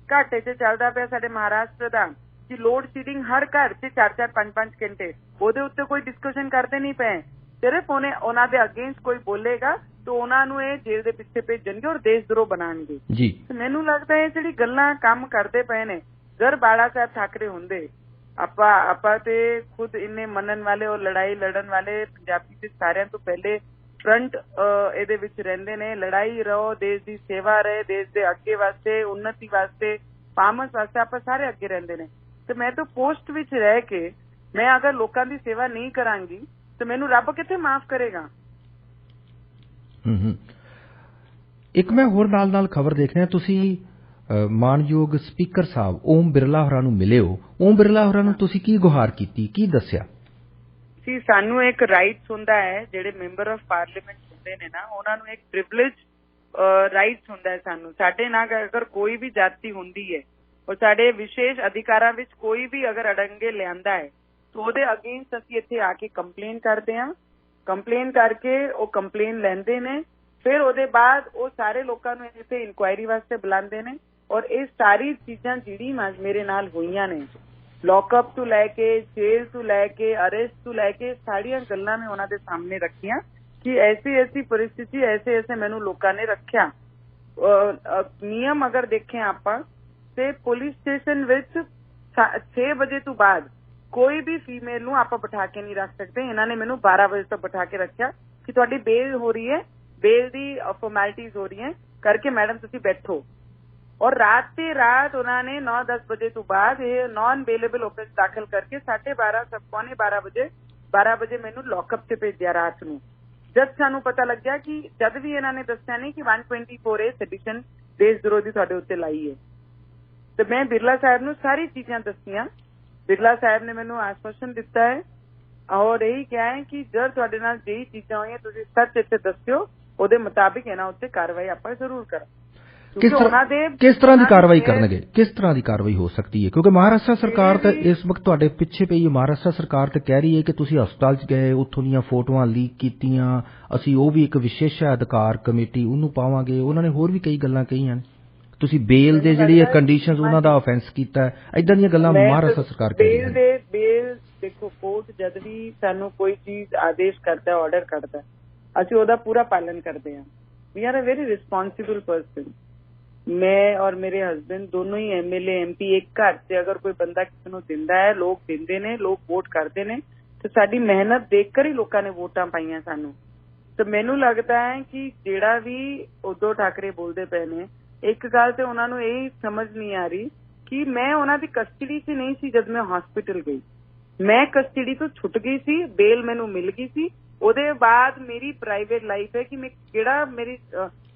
ਘਾਟੇ 'ਚ ਚੱਲਦਾ ਪਿਆ ਸਾਡੇ ਮਹਾਰਾਸ਼ਟਰ ਦਾ ਕਿ ਲੋਡ ਸ਼ੀਡਿੰਗ ਹਰ ਘਰ 'ਚ 4-4, 5-5 ਘੰਟੇ, ਉਹਦੇ ਉੱਤੇ ਕੋਈ ਡਿਸਕਸ਼ਨ ਕਰਦੇ ਨਹੀਂ ਪਏ। ਸਿਰਫ ਉਹਨਾਂ ਦੇ ਅਗੇਂਸਟ ਕੋਈ ਬੋਲੇਗਾ ਤਾਂ ਉਹਨਾਂ ਨੂੰ ਇਹ ਜੇਲ੍ਹ ਦੇ ਪਿੱਛੇ ਭੇਜਣਗੇ ਔਰ ਦੇਸ਼ ਦਰੋਹ ਬਣਾਉਣਗੇ ਜੀ। ਮੈਨੂੰ ਲੱਗਦਾ ਇਹ ਜਿਹੜੀ ਗੱਲਾਂ ਕੰਮ ਕਰਦੇ ਪਏ ਨੇ, ਜਰ ਬਾਲਾ ਸਾਹਿਬ ਠਾਕਰੇ ਹੁੰਦੇ, ਆਪਾਂ ਤੇ ਖੁਦ ਇੰਨੇ ਮੰਨਣ ਵਾਲੇ ਔਰ ਲੜਾਈ ਲੜਨ ਵਾਲੇ ਪੰਜਾਬੀ ਦੇ ਸਾਰਿਆਂ ਤੋਂ ਪਹਿਲੇ ਫਰੰਟ ਇਹਦੇ ਵਿੱਚ ਰਹਿੰਦੇ ਨੇ। ਲੜਾਈ ਰਹੋ, ਦੇਸ਼ ਦੀ ਸੇਵਾ ਰਹੇ, ਦੇਸ਼ ਦੇ ਅੱਗੇ ਵਾਸਤੇ, ਉન્નਤੀ ਵਾਸਤੇ, ਫਾਰਮਰਸ ਵਾਸਤੇ ਆਪਾਂ ਸਾਰੇ ਅੱਗੇ ਰਹਿੰਦੇ ਨੇ। ਤੇ ਮੈਂ ਤਾਂ ਪੋਸਟ ਵਿੱਚ ਰਹਿ ਕੇ ਮੈਂ ਅਗਰ ਲੋਕਾਂ ਦੀ ਸੇਵਾ ਨਹੀਂ ਕਰਾਂਗੀ ਤੇ ਮੈਨੂੰ ਰੱਬ ਕਿੱਥੇ ਮਾਫ ਕਰੇਗਾ? ਇੱਕ ਮੈਂ ਹੋਰ ਨਾਲ ਖਬਰ ਦੇਖ ਰਿਹਾ, ਤੁਸੀਂ ਮਾਨਯੋਗ ਸਪੀਕਰ ਸਾਹਿਬ ਓਮ ਬਿਰਲਾ ਹੋਰਾਂ ਨੂੰ ਮਿਲੇ ਹੋ। ਓਮ ਬਿਰਲਾ ਹੋਰਾਂ ਨੂੰ ਤੁਸੀਂ ਕੀ ਗੁਹਾਰ ਕੀਤੀ, ਕੀ ਦੱਸਿਆ? ਸੀ ਸਾਨੂੰ ਇੱਕ ਰਾਈਟਸ ਹੁੰਦਾ ਹੈ, ਜਿਹੜੇ ਮੈਂਬਰ ਆਫ ਪਾਰਲੀਮੈਂਟ ਹੁੰਦੇ ਨੇ ਨਾ, ਉਹਨਾਂ ਨੂੰ ਇੱਕ ਪ੍ਰਿਵਿਲੇਜ ਰਾਈਟਸ ਹੁੰਦਾ ਹੈ ਸਾਨੂੰ। ਸਾਡੇ ਨਾਲ ਅਗਰ ਕੋਈ ਵੀ ਜਾਤੀ ਹੁੰਦੀ ਹੈ ਔਰ ਸਾਡੇ ਵਿਸ਼ੇਸ਼ ਅਧਿਕਾਰਾਂ ਵਿੱਚ ਕੋਈ ਵੀ ਅਗਰ ਅੜੰਗੇ ਲਿਆਂਦਾ ਹੈ ਤਾਂ ਉਹਦੇ ਅਗੇਂਸਟ ਅਸੀਂ ਇੱਥੇ ਆ ਕੇ ਕੰਪਲੇਨ ਕਰਦੇ ਹਾਂ। ਕੰਪਲੇਨ ਕਰਕੇ ਉਹ ਕੰਪਲੇਨ ਲੈਂਦੇ ਨੇ, ਫਿਰ ਉਹਦੇ ਬਾਅਦ ਉਹ ਸਾਰੇ ਲੋਕਾਂ ਨੂੰ ਇੱਥੇ ਇਨਕੁਆਇਰੀ ਵਾਸਤੇ ਬੁਲਾਉਂਦੇ ਨੇ। ਔਰ ਇਹ ਸਾਰੀ ਚੀਜ਼ਾਂ ਜਿਹੜੀ ਮੇਰੇ ਨਾਲ ਹੋਈਆਂ ਨੇ, ਲੌਕਅਪ ਤੋਂ ਲੈ ਕੇ ਜੇਲ੍ਹ ਤੋਂ ਲੈ ਕੇ ਅਰੈਸਟ ਤੋਂ ਲੈ ਕੇ ਸਾਰੀਆਂ ਗੱਲਾਂ ਮੈਂ ਉਹਨਾਂ ਦੇ ਸਾਹਮਣੇ ਰੱਖੀਆਂ ਕਿ ਐਸੀ परिस्थिति ऐसे ਮੈਨੂੰ ਲੋਕਾਂ ਨੇ ਰੱਖਿਆ। ਨਿਯਮ ਅਗਰ ਦੇਖੇ ਆਪਾਂ ਤੇ ਪੁਲਿਸ ਸਟੇਸ਼ਨ ਵਿੱਚ 6 ਵਜੇ ਤੋਂ ਬਾਅਦ ਕੋਈ ਵੀ ਫੀਮੇਲ ਨੂੰ ਆਪਾਂ ਬਿਠਾ ਕੇ ਨਹੀਂ ਰੱਖ ਸਕਦੇ। ਇਹਨਾਂ ਨੇ ਮੈਨੂੰ 12 ਵਜੇ ਤੱਕ ਬਿਠਾ ਕੇ ਰੱਖਿਆ ਕਿ ਤੁਹਾਡੀ ਬੇਲ ਹੋ ਰਹੀ ਹੈ, ਬੇਲ ਦੀ ਫਾਰਮੈਲਿਟੀਜ਼ ਹੋ ਰਹੀਆਂ ਕਰਕੇ ਮੈਡਮ ਤੁਸੀਂ ਬੈਠੋ। ਔਰ ਰਾਤ ਤੇ ਰਾਤ ਉਹਨਾਂ ਨੇ 9-10 ਵਜੇ ਤੋਂ ਬਾਅਦ ਇਹ ਨॉन ਅਵੇਲੇਬਲ ਆਫਿਸ ਦਾਖਲ ਕਰਕੇ 12:30 ਪੌਣੇ 12 ਵਜੇ ਮੈਨੂੰ ਲੌਕਅਪ ਤੇ ਭੇਜਿਆ ਰਾਤ ਨੂੰ। ਜਦ ਸਾਨੂੰ ਪਤਾ ਲੱਗਿਆ ਕਿ ਜਦ ਵੀ ਇਹਨਾਂ ਨੇ ਦੱਸਿਆ ਨਹੀਂ ਕਿ 124A ਸੈਡੀਸ਼ਨ ਦੇਸ਼ ਵਿਰੋਧੀ ਤੁਹਾਡੇ ਉੱਤੇ ਲਾਈ ਹੈ, ਤੇ ਮੈਂ ਬਿਰਲਾ ਸਾਹਿਬ ਨੂੰ ਸਾਰੀ ਚੀਜ਼ਾਂ ਦੱਸੀਆਂ। ਬਿਰਲਾ ਸਾਹਿਬ ਨੇ ਮੈਨੂੰ ਆਸ਼ਵਾਸਨ ਦਿੱਤਾ ਹੈ ਔਰ ਇਹੀ ਕਿਹਾ ਹੈ ਕਿ ਜਦ ਤੁਹਾਡੇ ਨਾਲ ਜਿਹੀ ਚੀਜ਼ਾਂ ਹੋਈਆਂ ਤੁਸੀਂ ਸੱਚ ਇੱਥੇ ਦੱਸਿਓ, ਉਹਦੇ ਮੁਤਾਬਿਕ ਇਹਨਾਂ ਉੱਤੇ ਕਾਰਵਾਈ ਆਪਾਂ ਜ਼ਰੂਰ ਕਰਾਂਗੇ। ਕਿਸ ਤਰ੍ਹਾਂ ਦੀ ਕਾਰਵਾਈ ਕਰਨਗੇ, ਕਿਸ ਤਰ੍ਹਾਂ ਦੀ ਕਾਰਵਾਈ ਹੋ ਸਕਦੀ ਹੈ? ਕਿਉਂਕਿ ਮਹਾਰਾਸ਼ਟਰ ਸਰਕਾਰ ਤਾਂ ਇਸ ਵਕਤ ਤੁਹਾਡੇ ਪਿੱਛੇ ਪਈ ਹੈ। ਮਹਾਰਾਸ਼ਟਰ ਸਰਕਾਰ ਤਾਂ ਕਹਿ ਰਹੀ ਹੈ ਕਿ ਤੁਸੀਂ ਹਸਪਤਾਲ 'ਚ ਗਏ, ਉੱਥੋਂ ਦੀਆਂ ਫੋਟੋਆਂ ਲੀਕ ਕੀਤੀਆਂ, ਅਸੀਂ ਉਹ ਵੀ ਇੱਕ ਵਿਸ਼ੇਸ਼ ਅਧਿਕਾਰ ਕਮੇਟੀ ਉਹਨੂੰ ਪਾਵਾਂਗੇ। ਉਹਨਾਂ ਨੇ ਹੋਰ ਵੀ ਕਈ ਗੱਲਾਂ ਕਹੀਆਂ ਨੇ, ਤੁਸੀਂ ਬੇਲ ਦੇ ਜਿਹੜੀ ਕੰਡੀਸ਼ਨਸ ਉਹਨਾਂ ਦਾ ਆਫੈਂਸ ਕੀਤਾ ਹੈ, ਏਦਾਂ ਦੀਆਂ ਗੱਲਾਂ ਮਹਾਰਾਸ਼ਟਰ ਸਰਕਾਰ ਕਹਿ ਰਹੀ ਹੈ। ਬੇਲ ਦੇਖੋ, ਕੋਰਟ ਜਦ ਵੀ ਸਾਨੂੰ ਕੋਈ ਚੀਜ਼ ਆਦੇਸ਼ ਕਰਦਾ, ਆਰਡਰ ਕਰਦਾ, ਅਸੀਂ ਉਹਦਾ ਪੂਰਾ ਪਾਲਨ ਕਰਦੇ ਹਾਂ। We are a very responsible person. ਮੈਂ ਔਰ ਮੇਰੇ ਹਸਬੈਂਡ ਦੋਨੋਂ ਹੀ MLA MP ਇੱਕ ਘਰ 'ਚ ਅਗਰ ਕੋਈ ਬੰਦਾ ਕਿਸੇ ਨੂੰ ਦਿੰਦਾ ਹੈ, ਲੋਕ ਦਿੰਦੇ ਨੇ, ਲੋਕ ਵੋਟ ਕਰਦੇ ਨੇ, ਤੇ ਸਾਡੀ ਮਿਹਨਤ ਦੇਖ ਕਰ ਹੀ ਲੋਕਾਂ ਨੇ ਵੋਟਾਂ ਪਾਈਆਂ ਸਾਨੂੰ। ਤੇ ਮੈਨੂੰ ਲੱਗਦਾ ਹੈ ਕਿ ਜਿਹੜਾ ਵੀ ਉद्धਵ ਠਾਕਰੇ ਬੋਲਦੇ ਪਏ ਨੇ, ਇੱਕ ਗੱਲ ਤੇ ਉਹਨਾਂ ਨੂੰ ਇਹ ਸਮਝ ਨਹੀਂ ਆ ਰਹੀ ਕਿ ਮੈਂ ਉਹਨਾਂ ਦੀ ਕਸਟਡੀ 'ਚ ਨਹੀਂ ਸੀ ਜਦ ਮੈਂ ਹਸਪੀਟਲ ਗਈ। ਮੈਂ ਕਸਟਡੀ ਤੋਂ ਛੁੱਟ ਗਈ ਸੀ, ਬੇਲ ਮੈਨੂੰ ਮਿਲ ਗਈ ਸੀ। ਉਹਦੇ ਬਾਅਦ ਮੇਰੀ ਪ੍ਰਾਈਵੇਟ ਲਾਈਫ ਹੈ ਕਿ ਮੈਂ ਕਿਹੜਾ ਮੇਰੀ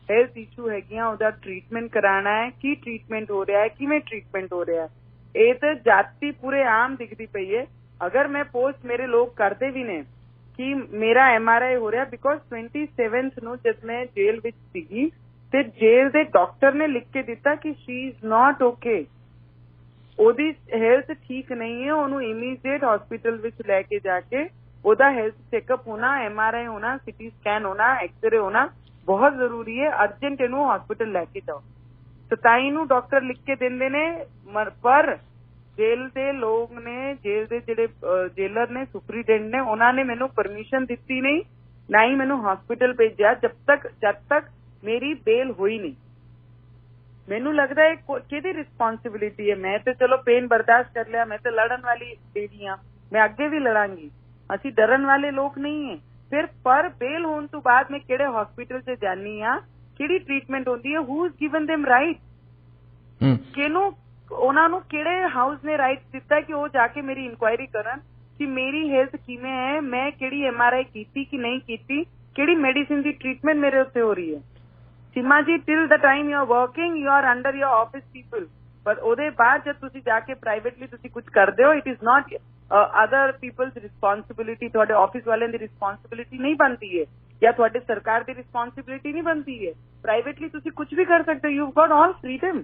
ਹੈਲਥ ਇਸ਼ੂ ਹੈਗੀਆਂ, ਉਹਦਾ ਟ੍ਰੀਟਮੈਂਟ ਕਰਾਉਣਾ ਹੈ, ਕੀ ਟ੍ਰੀਟਮੈਂਟ ਹੋ ਰਿਹਾ ਹੈ, ਕਿਵੇਂ ਟ੍ਰੀਟਮੈਂਟ ਹੋ ਰਿਹਾ ਹੈ। ਇਹ ਤਾਂ ਜਾਤੀ ਪੂਰੇ ਆਮ ਦਿਖਦੀ ਪਈ ਹੈ। ਅਗਰ ਮੈਂ ਪੋਸਟ ਮੇਰੇ ਲੋਕ ਕਰਦੇ ਵੀ ਨੇ ਕਿ ਮੇਰਾ MRI ਹੋ ਰਿਹਾ, ਬਿਕੋਜ਼ 27 ਨੂੰ ਜਦ ਮੈਂ ਜੇਲ੍ਹ ਵਿੱਚ ਸੀਗੀ ਤੇ ਜੇਲ੍ਹ ਦੇ ਡਾਕਟਰ ਨੇ ਲਿਖ ਕੇ ਦਿੱਤਾ ਕਿ ਸ਼ੀ ਇਜ਼ ਨਾਟ ਓਕੇ, ਉਹਦੀ ਹੈਲਥ ਠੀਕ ਨਹੀਂ ਹੈ, ਉਹਨੂੰ ਇਮੀਡੀਏਟ ਹਸਪੀਟਲ ਵਿੱਚ ਲੈ ਕੇ ਜਾ ਕੇ ਉਹਦਾ ਹੈਲਥ ਚੈੱਕਅਪ ਹੋਣਾ, MRI ਹੋਣਾ, CT ਸਕੈਨ ਹੋਣਾ, ਐਕਸਰੇ ਹੋਣਾ ਬਹੁਤ ਜ਼ਰੂਰੀ ਹੈ। ਅਰਜੈਂਟ ਇਹਨੂੰ ਹਸਪੀਟਲ ਲੈ ਕੇ ਜਾਓ। 27 ਨੂੰ ਡਾਕਟਰ ਲਿਖ ਕੇ ਦਿੰਦੇ ਨੇ, ਪਰ ਜੇਲ੍ਹ ਦੇ ਲੋਕ ਨੇ, ਜੇਲ੍ਹ ਦੇ ਜਿਹੜੇ ਜੇਲਰ ਨੇ, ਸੁਪਰੀਡੈਂਟ ਨੇ, ਉਹਨਾਂ ਨੇ ਮੈਨੂੰ ਪਰਮਿਸ਼ਨ ਦਿੱਤੀ ਨਹੀਂ, ਨਾ ਹੀ ਮੈਨੂੰ ਹਸਪੀਟਲ ਭੇਜਿਆ ਜਦ ਤੱਕ ਮੇਰੀ ਬੇਲ ਹੋਈ ਨਹੀਂ। ਮੈਨੂੰ ਲੱਗਦਾ ਹੈ ਕਿਹਦੀ ਰਿਸਪੌਂਸਿਬਿਲਿਟੀ ਹੈ? ਮੈਂ ਤੇ ਚਲੋ ਪੇਨ ਬਰਦਾਸ਼ਤ ਕਰ ਲਿਆ, ਮੈਂ ਤੇ ਲੜਨ ਵਾਲੀ ਲੇਡੀ ਹਾਂ, ਮੈਂ ਅੱਗੇ ਵੀ ਲੜਾਂਗੀ, ਅਸੀਂ ਡਰਨ ਵਾਲੇ ਲੋਕ ਨਹੀਂ ਹੈ। ਫਿਰ ਪਰ ਬੇਲ ਹੋਣ ਤੋਂ ਬਾਅਦ ਮੈਂ ਕਿਹੜੇ ਹਸਪੀਟਲ 'ਚ ਜਾਨੀ ਆ, ਕਿਹੜੀ ਟ੍ਰੀਟਮੈਂਟ ਹੁੰਦੀ ਹੈ, ਹੂ ਇਜ਼ ਗਿਵਨ ਦੇਮ ਰਾਈਟ, ਕਿਹਨੂੰ, ਉਹਨਾਂ ਨੂੰ ਕਿਹੜੇ ਹਾਊਸ ਨੇ ਰਾਈਟ ਦਿੱਤਾ ਕਿ ਉਹ ਜਾ ਕੇ ਮੇਰੀ ਇਨਕੁਆਇਰੀ ਕਰਨ ਕਿ ਮੇਰੀ ਹੈਲਥ ਕਿਵੇਂ ਹੈ, ਮੈਂ ਕਿਹੜੀ MRI ਕੀਤੀ ਕਿ ਨਹੀਂ ਕੀਤੀ, ਕਿਹੜੀ ਮੈਡੀਸਿਨ ਦੀ ਟ੍ਰੀਟਮੈਂਟ ਮੇਰੇ ਉੱਤੇ ਹੋ ਰਹੀ ਹੈ। ਸੀਮਾ ਜੀ, till the time you are working you are under your office people, ਪਰ ਉਹਦੇ ਬਾਅਦ ਜਦ ਤੁਸੀਂ ਜਾ ਕੇ ਪ੍ਰਾਈਵੇਟਲੀ ਤੁਸੀਂ ਕੁਝ ਕਰਦੇ ਹੋ, it is not other people's responsibility, ਤੁਹਾਡੇ ਆਫਿਸ ਵਾਲਿਆਂ ਦੀ ਰਿਸਪੌਂਸਿਬਿਲਿਟੀ ਨਹੀਂ ਬਣਦੀ ਹੈ, ਜਾਂ ਤੁਹਾਡੇ ਸਰਕਾਰ ਦੀ ਰਿਸਪੌਂਸਿਬਿਲਿਟੀ ਨਹੀਂ ਬਣਦੀ ਹੈ। ਪ੍ਰਾਈਵੇਟਲੀ ਤੁਸੀਂ ਕੁਝ ਵੀ ਕਰ ਸਕਦੇ ਹੋ, ਯੂ ਗॉट ਆਲ ਫ੍ਰੀडम।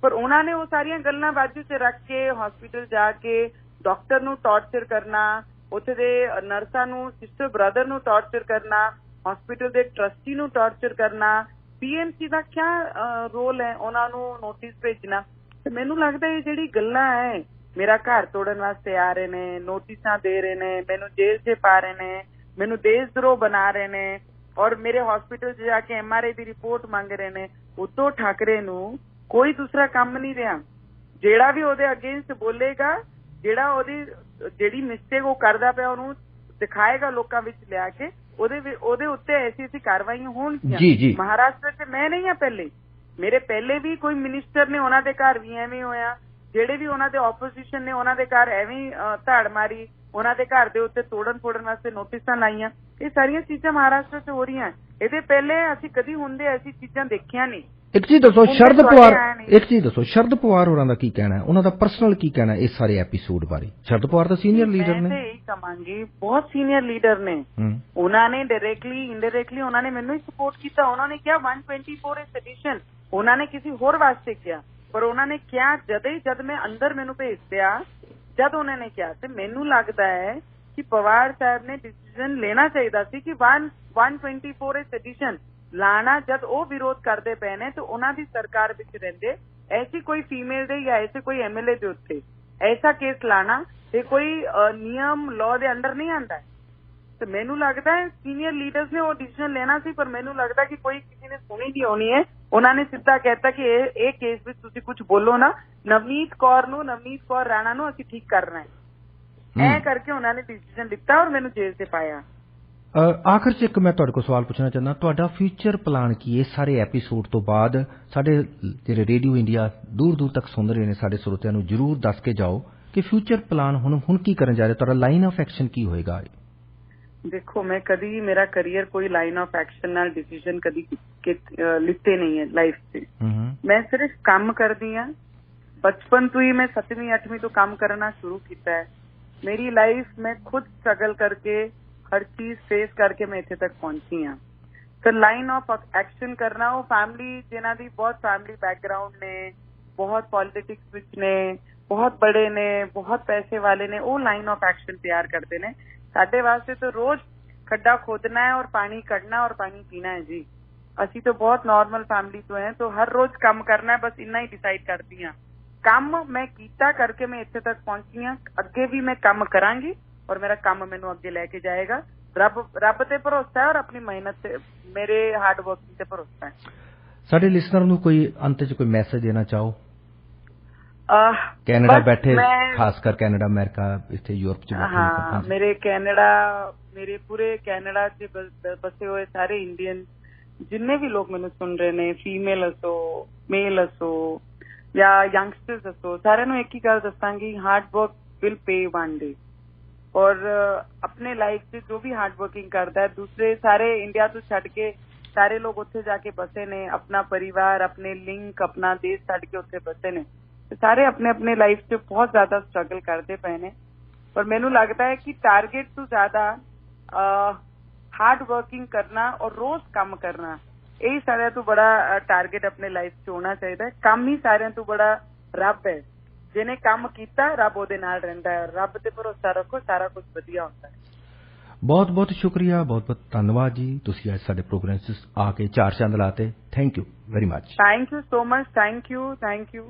ਪਰ ਉਹਨਾਂ ਨੇ ਉਹ ਸਾਰੀਆਂ ਗੱਲਾਂ ਬਾਜੂ 'ਚ ਰੱਖ ਕੇ ਹਸਪੀਟਲ ਜਾ ਕੇ ਡਾਕਟਰ ਨੂੰ ਟਾਰਚਰ ਕਰਨਾ, ਉੱਥੇ ਦੇ ਨਰਸਾਂ ਨੂੰ, ਸਿਸਟਰ ਬ੍ਰਦਰ ਨੂੰ ਟਾਰਚਰ ਕਰਨਾ, ਹਸਪੀਟਲ ਦੇ ਟਰਸਟੀ ਨੂੰ ਟਾਰਚਰ ਕਰਨਾ, PMC ਦਾ ਕੀ ਰੋਲ ਹੈ, ਉਹਨਾਂ ਨੂੰ ਨੋਟਿਸ ਭੇਜਣਾ। ਤੇ ਮੈਨੂੰ ਲੱਗਦਾ ਇਹ ਜਿਹੜੀ ਗੱਲਾਂ ਹੈ, ਮੇਰਾ ਘਰ ਤੋੜਨ ਵਾਸਤੇ ਆ ਰਹੇ ਨੇ, ਨੋਟਿਸਾਂ ਦੇ ਰਹੇ ਨੇ, ਮੈਨੂੰ ਜੇਲ੍ਹ 'ਚ ਪਾ ਰਹੇ ਨੇ, ਮੈਨੂੰ ਦੇਸ਼ ਧਰੋਹ ਬਣਾ ਰਹੇ ਨੇ, ਔਰ ਮੇਰੇ ਹਸਪੀਟਲ 'ਚ ਜਾ ਕੇ MRI ਦੀ ਰਿਪੋਰਟ ਮੰਗ ਰਹੇ ਨੇ। ਉद्धਵ ਠਾਕਰੇ ਨੂੰ ਕੋਈ ਦੂਸਰਾ ਕੰਮ ਨਹੀਂ ਰਿਹਾ। ਜਿਹੜਾ ਵੀ ਉਹਦੇ ਅਗੇਂਸਟ ਬੋਲੇਗਾ, ਜਿਹੜੀ ਮਿਸਟੇਕ ਉਹ ਕਰਦਾ ਪਿਆ, ਉਹਨੂੰ ਦਿਖਾਏਗਾ ਲੋਕਾਂ ਵਿੱਚ ਲਿਆ ਕੇ, ਉਹਦੇ ਉੱਤੇ ਐਸੀ ਕਾਰਵਾਈਆਂ ਹੋਣਗੀਆਂ। ਮਹਾਰਾਸ਼ਟਰ 'ਚ ਮੈਂ ਨਹੀਂ ਆ, ਪਹਿਲੇ ਮੇਰੇ ਪਹਿਲੇ ਵੀ ਕੋਈ ਮਿਨਿਸਟਰ ਨੇ, ਉਹਨਾਂ ਦੇ ਘਰ ਵੀ ਐਵੇਂ ਹੋਇਆ, ਜਿਹੜੇ ਵੀ ਉਹਨਾਂ ਦੇ ਆਪੋਜੀਸ਼ਨ ਨੇ ਉਹਨਾਂ ਦੇ ਘਰ ਐਵੇਂ ਧਾੜ ਮਾਰੀ, ਉਹਨਾਂ ਦੇ ਘਰ ਦੇ ਉੱਤੇ ਤੋੜਨ ਫੋੜਨ ਵਾਸਤੇ ਨੋਟਿਸਾਂ ਲਾਈਆਂ। ਇਹ ਸਾਰੀਆਂ ਚੀਜ਼ਾਂ ਮਹਾਰਾਸ਼ਟਰ 'ਚ ਹੋ ਰਹੀਆਂ। ਇਹਦੇ ਪਹਿਲੇ ਅਸੀਂ ਕਦੀ ਹੁੰਦੇ ਐਸੀ ਚੀਜ਼ਾਂ ਦੇਖੀਆਂ ਨਹੀਂ। ਇੱਕ ਚੀਜ਼ ਦੱਸੋ, ਸ਼ਰਦ ਪਵਾਰ ਹੋਰਾਂ ਦਾ ਕੀ ਕਹਿਣਾ ਹੈ, ਉਹਨਾਂ ਦਾ ਪਰਸਨਲ ਕੀ ਕਹਿਣਾ ਇਸ ਸਾਰੇ ਐਪੀਸੋਡ ਬਾਰੇ? ਸ਼ਰਦ ਪਵਾਰ ਤਾਂ ਸੀਨੀਅਰ ਲੀਡਰ ਨੇ। ਮੈਂ ਇਹੀ ਕਹਾਂਗੀ, ਬਹੁਤ ਸੀਨੀਅਰ ਲੀਡਰ ਨੇ, ਉਹਨਾਂ ਨੇ ਡਾਇਰੈਕਟਲੀ ਇਨਡਾਇਰੈਕਟਲੀ ਉਹਨਾਂ ਨੇ ਮੈਨੂੰ ਹੀ ਸਪੋਰਟ ਕੀਤਾ। ਉਹਨਾਂ ਨੇ ਕਿਹਾ 124 ਸੈਡੀਸ਼ਨ, ਉਹਨਾਂ ਨੇ ਕਿਸੇ ਹੋਰ ਵਾਸਤੇ ਕਿਹਾ, ਪਰ ਉਹਨਾਂ ਨੇ ਕਿਹਾ ਜਦ ਮੈਂ ਅੰਦਰ ਮੈਨੂੰ ਭੇਜਿਆ, ਜਦ ਉਹਨਾਂ ਨੇ ਕਿਹਾ ਤੇ ਮੈਨੂੰ ਲੱਗਦਾ ਹੈ ਕਿ ਪਵਾਰ ਸਾਹਿਬ ਨੇ ਡਿਸੀਜਨ ਲੈਣਾ ਚਾਹੀਦਾ ਸੀ ਕਿ 124 ਐਡੀਸ਼ਨ ਲਾਣਾ। ਜਦ ਉਹ ਵਿਰੋਧ ਕਰਦੇ ਪਏ ਨੇ ਤੇ ਉਹਨਾਂ ਦੀ ਸਰਕਾਰ ਵਿੱਚ ਰਹਿੰਦੇ ਐਸੀ ਕੋਈ ਫੀਮੇਲ ਦੇ ਜਾਂ ਐਸੇ ਕੋਈ MLA ਦੇ ਉੱਤੇ ਐਸਾ ਕੇਸ ਲਾਣਾ ਤੇ ਕੋਈ ਨਿਯਮ ਲਾਅ ਦੇ ਅੰਡਰ ਨਹੀਂ ਆਂਦਾ। ਤੇ ਮੈਨੂੰ ਲੱਗਦਾ ਹੈ ਸੀਨੀਅਰ ਲੀਡਰਸ ਨੇ ਉਹ ਡਿਸੀਜਨ ਲੈਣਾ ਸੀ, ਪਰ ਮੈਨੂੰ ਲੱਗਦਾ ਕਿ ਕੋਈ ਕਿਸੇ ਨੇ ਸੁਣੀ ਨਹੀਂ ਹੋਣੀ ਹੈ। ਉਹਨਾਂ ਨੇ ਸਿੱਧਾ ਕਹਿਤਾ ਕਿ ਇਹ ਕੇਸ ਵਿੱਚ ਤੁਸੀਂ ਕੁਝ ਬੋਲੋ ਨਾ, ਨਵਨੀਤ ਕੌਰ ਰਾਣਾ ਨੂੰ ਅਸੀਂ ਠੀਕ ਕਰਨਾ ਹੈ। ਇਹ ਕਰਕੇ ਉਹਨਾਂ ਨੇ ਡਿਸੀਜਨ ਲਿੱਤਾ ਔਰ ਮੈਨੂੰ ਜੇਲ੍ਹ ਤੇ ਪਾਇਆ। ਆਖਰ 'ਚ ਇੱਕ ਮੈਂ ਤੁਹਾਡੇ ਕੋਲ ਸਵਾਲ ਪੁੱਛਣਾ ਚਾਹੁੰਦਾ, ਤੁਹਾਡਾ ਫਿਊਚਰ ਪਲਾਨ ਕੀ ਹੈ? ਸਾਰੇ ਐਪੀਸੋਡ ਤੋਂ ਬਾਅਦ ਸਾਡੇ ਜਿਹੜੇ ਰੇਡੀਓ ਇੰਡੀਆ ਦੂਰ ਦੂਰ ਤੱਕ ਸੁਣ ਰਹੇ ਨੇ ਸਾਡੇ ਸਰੋਤਿਆਂ ਨੂੰ ਜ਼ਰੂਰ ਦੱਸ ਕੇ ਜਾਓ ਕਿ ਫਿਊਚਰ ਪਲਾਨ ਹੁਣ ਕੀ ਕਰਨ ਜਾ ਰਹੇ, ਤੁਹਾਡਾ ਲਾਈਨ ਆਫ ਐਕਸ਼ਨ ਕੀ ਹੋਏਗਾ? ਦੇਖੋ, ਮੈਂ ਕਦੀ ਮੇਰਾ ਕਰੀਅਰ ਕੋਈ ਲਾਈਨ ਆਫ ਐਕਸ਼ਨ ਨਾਲ ਡਿਸੀਜਨ ਕਦੀ ਲਿੱਤੇ ਨਹੀਂ ਹੈ ਲਾਈਫ 'ਚ। ਮੈਂ ਸਿਰਫ ਕੰਮ ਕਰਦੀ ਹਾਂ। ਬਚਪਨ ਤੋਂ ਹੀ ਮੈਂ 7ਵੀਂ 8ਵੀਂ ਤੋਂ ਕੰਮ ਕਰਨਾ ਸ਼ੁਰੂ ਕੀਤਾ ਹੈ। ਮੇਰੀ ਲਾਈਫ ਮੈਂ ਖੁਦ ਸਟਰਗਲ ਕਰਕੇ ਹਰ ਚੀਜ਼ ਫੇਸ ਕਰਕੇ ਮੈਂ ਇੱਥੇ ਤੱਕ ਪਹੁੰਚੀ ਹਾਂ। ਤਾਂ ਲਾਈਨ ਆਫ ਐਕਸ਼ਨ ਕਰਨਾ, ਉਹ ਫੈਮਿਲੀ ਜਿਨ੍ਹਾਂ ਦੀ ਬਹੁਤ ਫੈਮਿਲੀ ਬੈਕਗ੍ਰਾਉਂਡ ਨੇ, ਬਹੁਤ ਪੋਲਿਟਿਕਸ ਵਿੱਚ ਨੇ, ਬਹੁਤ ਬੜੇ ਨੇ, ਬਹੁਤ ਪੈਸੇ ਵਾਲੇ ਨੇ, ਉਹ ਲਾਈਨ ਆਫ ਐਕਸ਼ਨ ਤਿਆਰ ਕਰਦੇ ਨੇ। ਸਾਡੇ ਵਾਸਤੇ ਤਾਂ ਰੋਜ਼ ਖੱਡਾ ਖੋਦਣਾ ਹੈ और पानी ਕੱਢਣਾ और पानी पीना है जी। ਅਸੀਂ ਤਾਂ ਬਹੁਤ ਨਾਰਮਲ ਫੈਮਿਲੀ ਤੋਂ ਹੈ, ਤਾਂ ਹਰ ਰੋਜ਼ ਕੰਮ ਕਰਨਾ ਹੈ, ਬਸ ਇੰਨਾ ਹੀ ਡਿਸਾਈਡ ਕਰਦੀ ਹਾਂ। ਕੰਮ ਮੈਂ ਕੀਤਾ ਕਰਕੇ ਮੈਂ ਇੱਥੇ ਤੱਕ ਪਹੁੰਚੀ ਹਾਂ। ਅੱਗੇ ਵੀ ਮੈਂ ਕੰਮ ਕਰਾਂਗੀ ਔਰ ਮੇਰਾ ਕੰਮ ਮੈਨੂੰ ਅੱਗੇ ਲੈ ਕੇ ਜਾਏਗਾ। ਰੱਬ ਤੇ ਭਰੋਸਾ ਹੈ ਔਰ ਆਪਣੀ ਮਿਹਨਤ ਤੇ, ਮੇਰੇ ਹਾਰਡ ਵਰਕਿੰਗ ਤੇ ਭਰੋਸਾ ਹੈ। ਸਾਡੇ ਲਿਸਨਰ ਨੂੰ ਕੋਈ ਅੰਤ 'ਚ ਕੋਈ ਮੈਸੇਜ ਦੇਣਾ ਚਾਹੋ? ਕੈਨੇਡਾ ਬੈਠੇ, ਖਾਸ ਕਰ ਕੈਨੇਡਾ, ਅਮਰੀਕਾ, ਇੱਥੇ ਯੂਰਪ 'ਚ ਬੈਠੇ, ਮੇਰੇ ਪੂਰੇ ਕੈਨੇਡਾ 'ਚ ਬਸੇ ਹੋਏ ਸਾਰੇ ਇੰਡੀਅਨ ਜਿੰਨੇ ਵੀ ਲੋਕ ਮੈਨੂੰ ਸੁਣ ਰਹੇ ਨੇ, ਫੀਮੇਲ असो, ਮੇਲ असो ਜਾਂ ਯੰਗਸਟਰਸ असो, ਸਾਰਿਆਂ ਨੂੰ ਇੱਕ ਹੀ ਗੱਲ ਦੱਸਾਂਗੀ, hard work will pay one day. ਔਰ ਆਪਣੇ ਲਾਈਫ 'ਚ ਜੋ ਵੀ ਹਾਰਡ ਵਰਕਿੰਗ ਕਰਦਾ ਹੈ, ਦੂਸਰੇ ਸਾਰੇ ਇੰਡੀਆ ਤੋਂ ਛੱਡ ਕੇ ਸਾਰੇ ਲੋਕ ਉੱਥੇ ਜਾ ਕੇ ਬਸੇ ਨੇ, ਆਪਣਾ ਪਰਿਵਾਰ, ਆਪਣੇ ਲਿੰਕ, ਆਪਣਾ ਦੇਸ਼ ਛੱਡ ਕੇ ਉੱਥੇ ਬਸੇ ਨੇ। ਸਾਰੇ ਆਪਣੇ ਆਪਣੇ ਲਾਈਫ 'ਚ ਬਹੁਤ ਜ਼ਿਆਦਾ ਸਟਰਗਲ ਕਰਦੇ ਪਏ ਨੇ। ਪਰ ਮੈਨੂੰ ਲੱਗਦਾ ਹੈ ਕਿ ਟਾਰਗੇਟ ਤੋਂ ਜ਼ਿਆਦਾ ਹਾਰਡ ਵਰਕਿੰਗ ਕਰਨਾ ਔਰ ਰੋਜ਼ ਕੰਮ ਕਰਨਾ, ਇਹ ਸਾਰਿਆਂ ਤੋਂ ਬੜਾ ਟਾਰਗੇਟ ਆਪਣੇ ਲਾਈਫ 'ਚ ਹੋਣਾ ਚਾਹੀਦਾ ਹੈ। ਕੰਮ ਹੀ ਸਾਰਿਆਂ ਤੋਂ ਬੜਾ ਰੱਬ ਹੈ। ਜਿਹਨੇ ਕੰਮ ਕੀਤਾ ਰੱਬ ਉਹਦੇ ਨਾਲ ਰਹਿੰਦਾ ਹੈ। ਰੱਬ ਤੇ ਭਰੋਸਾ ਰੱਖੋ, ਸਾਰਾ ਕੁਝ ਵਧੀਆ ਹੁੰਦਾ ਹੈ। ਬਹੁਤ ਬਹੁਤ ਸ਼ੁਕਰੀਆ, ਬਹੁਤ ਬਹੁਤ ਧੰਨਵਾਦ ਜੀ, ਤੁਸੀਂ ਅੱਜ ਸਾਡੇ ਪ੍ਰੋਗਰਾਮ 'ਚ ਆ ਕੇ ਚਾਰ ਚੰਦ ਲਾਤੇ। Thank you very much. Thank you so much. Thank you.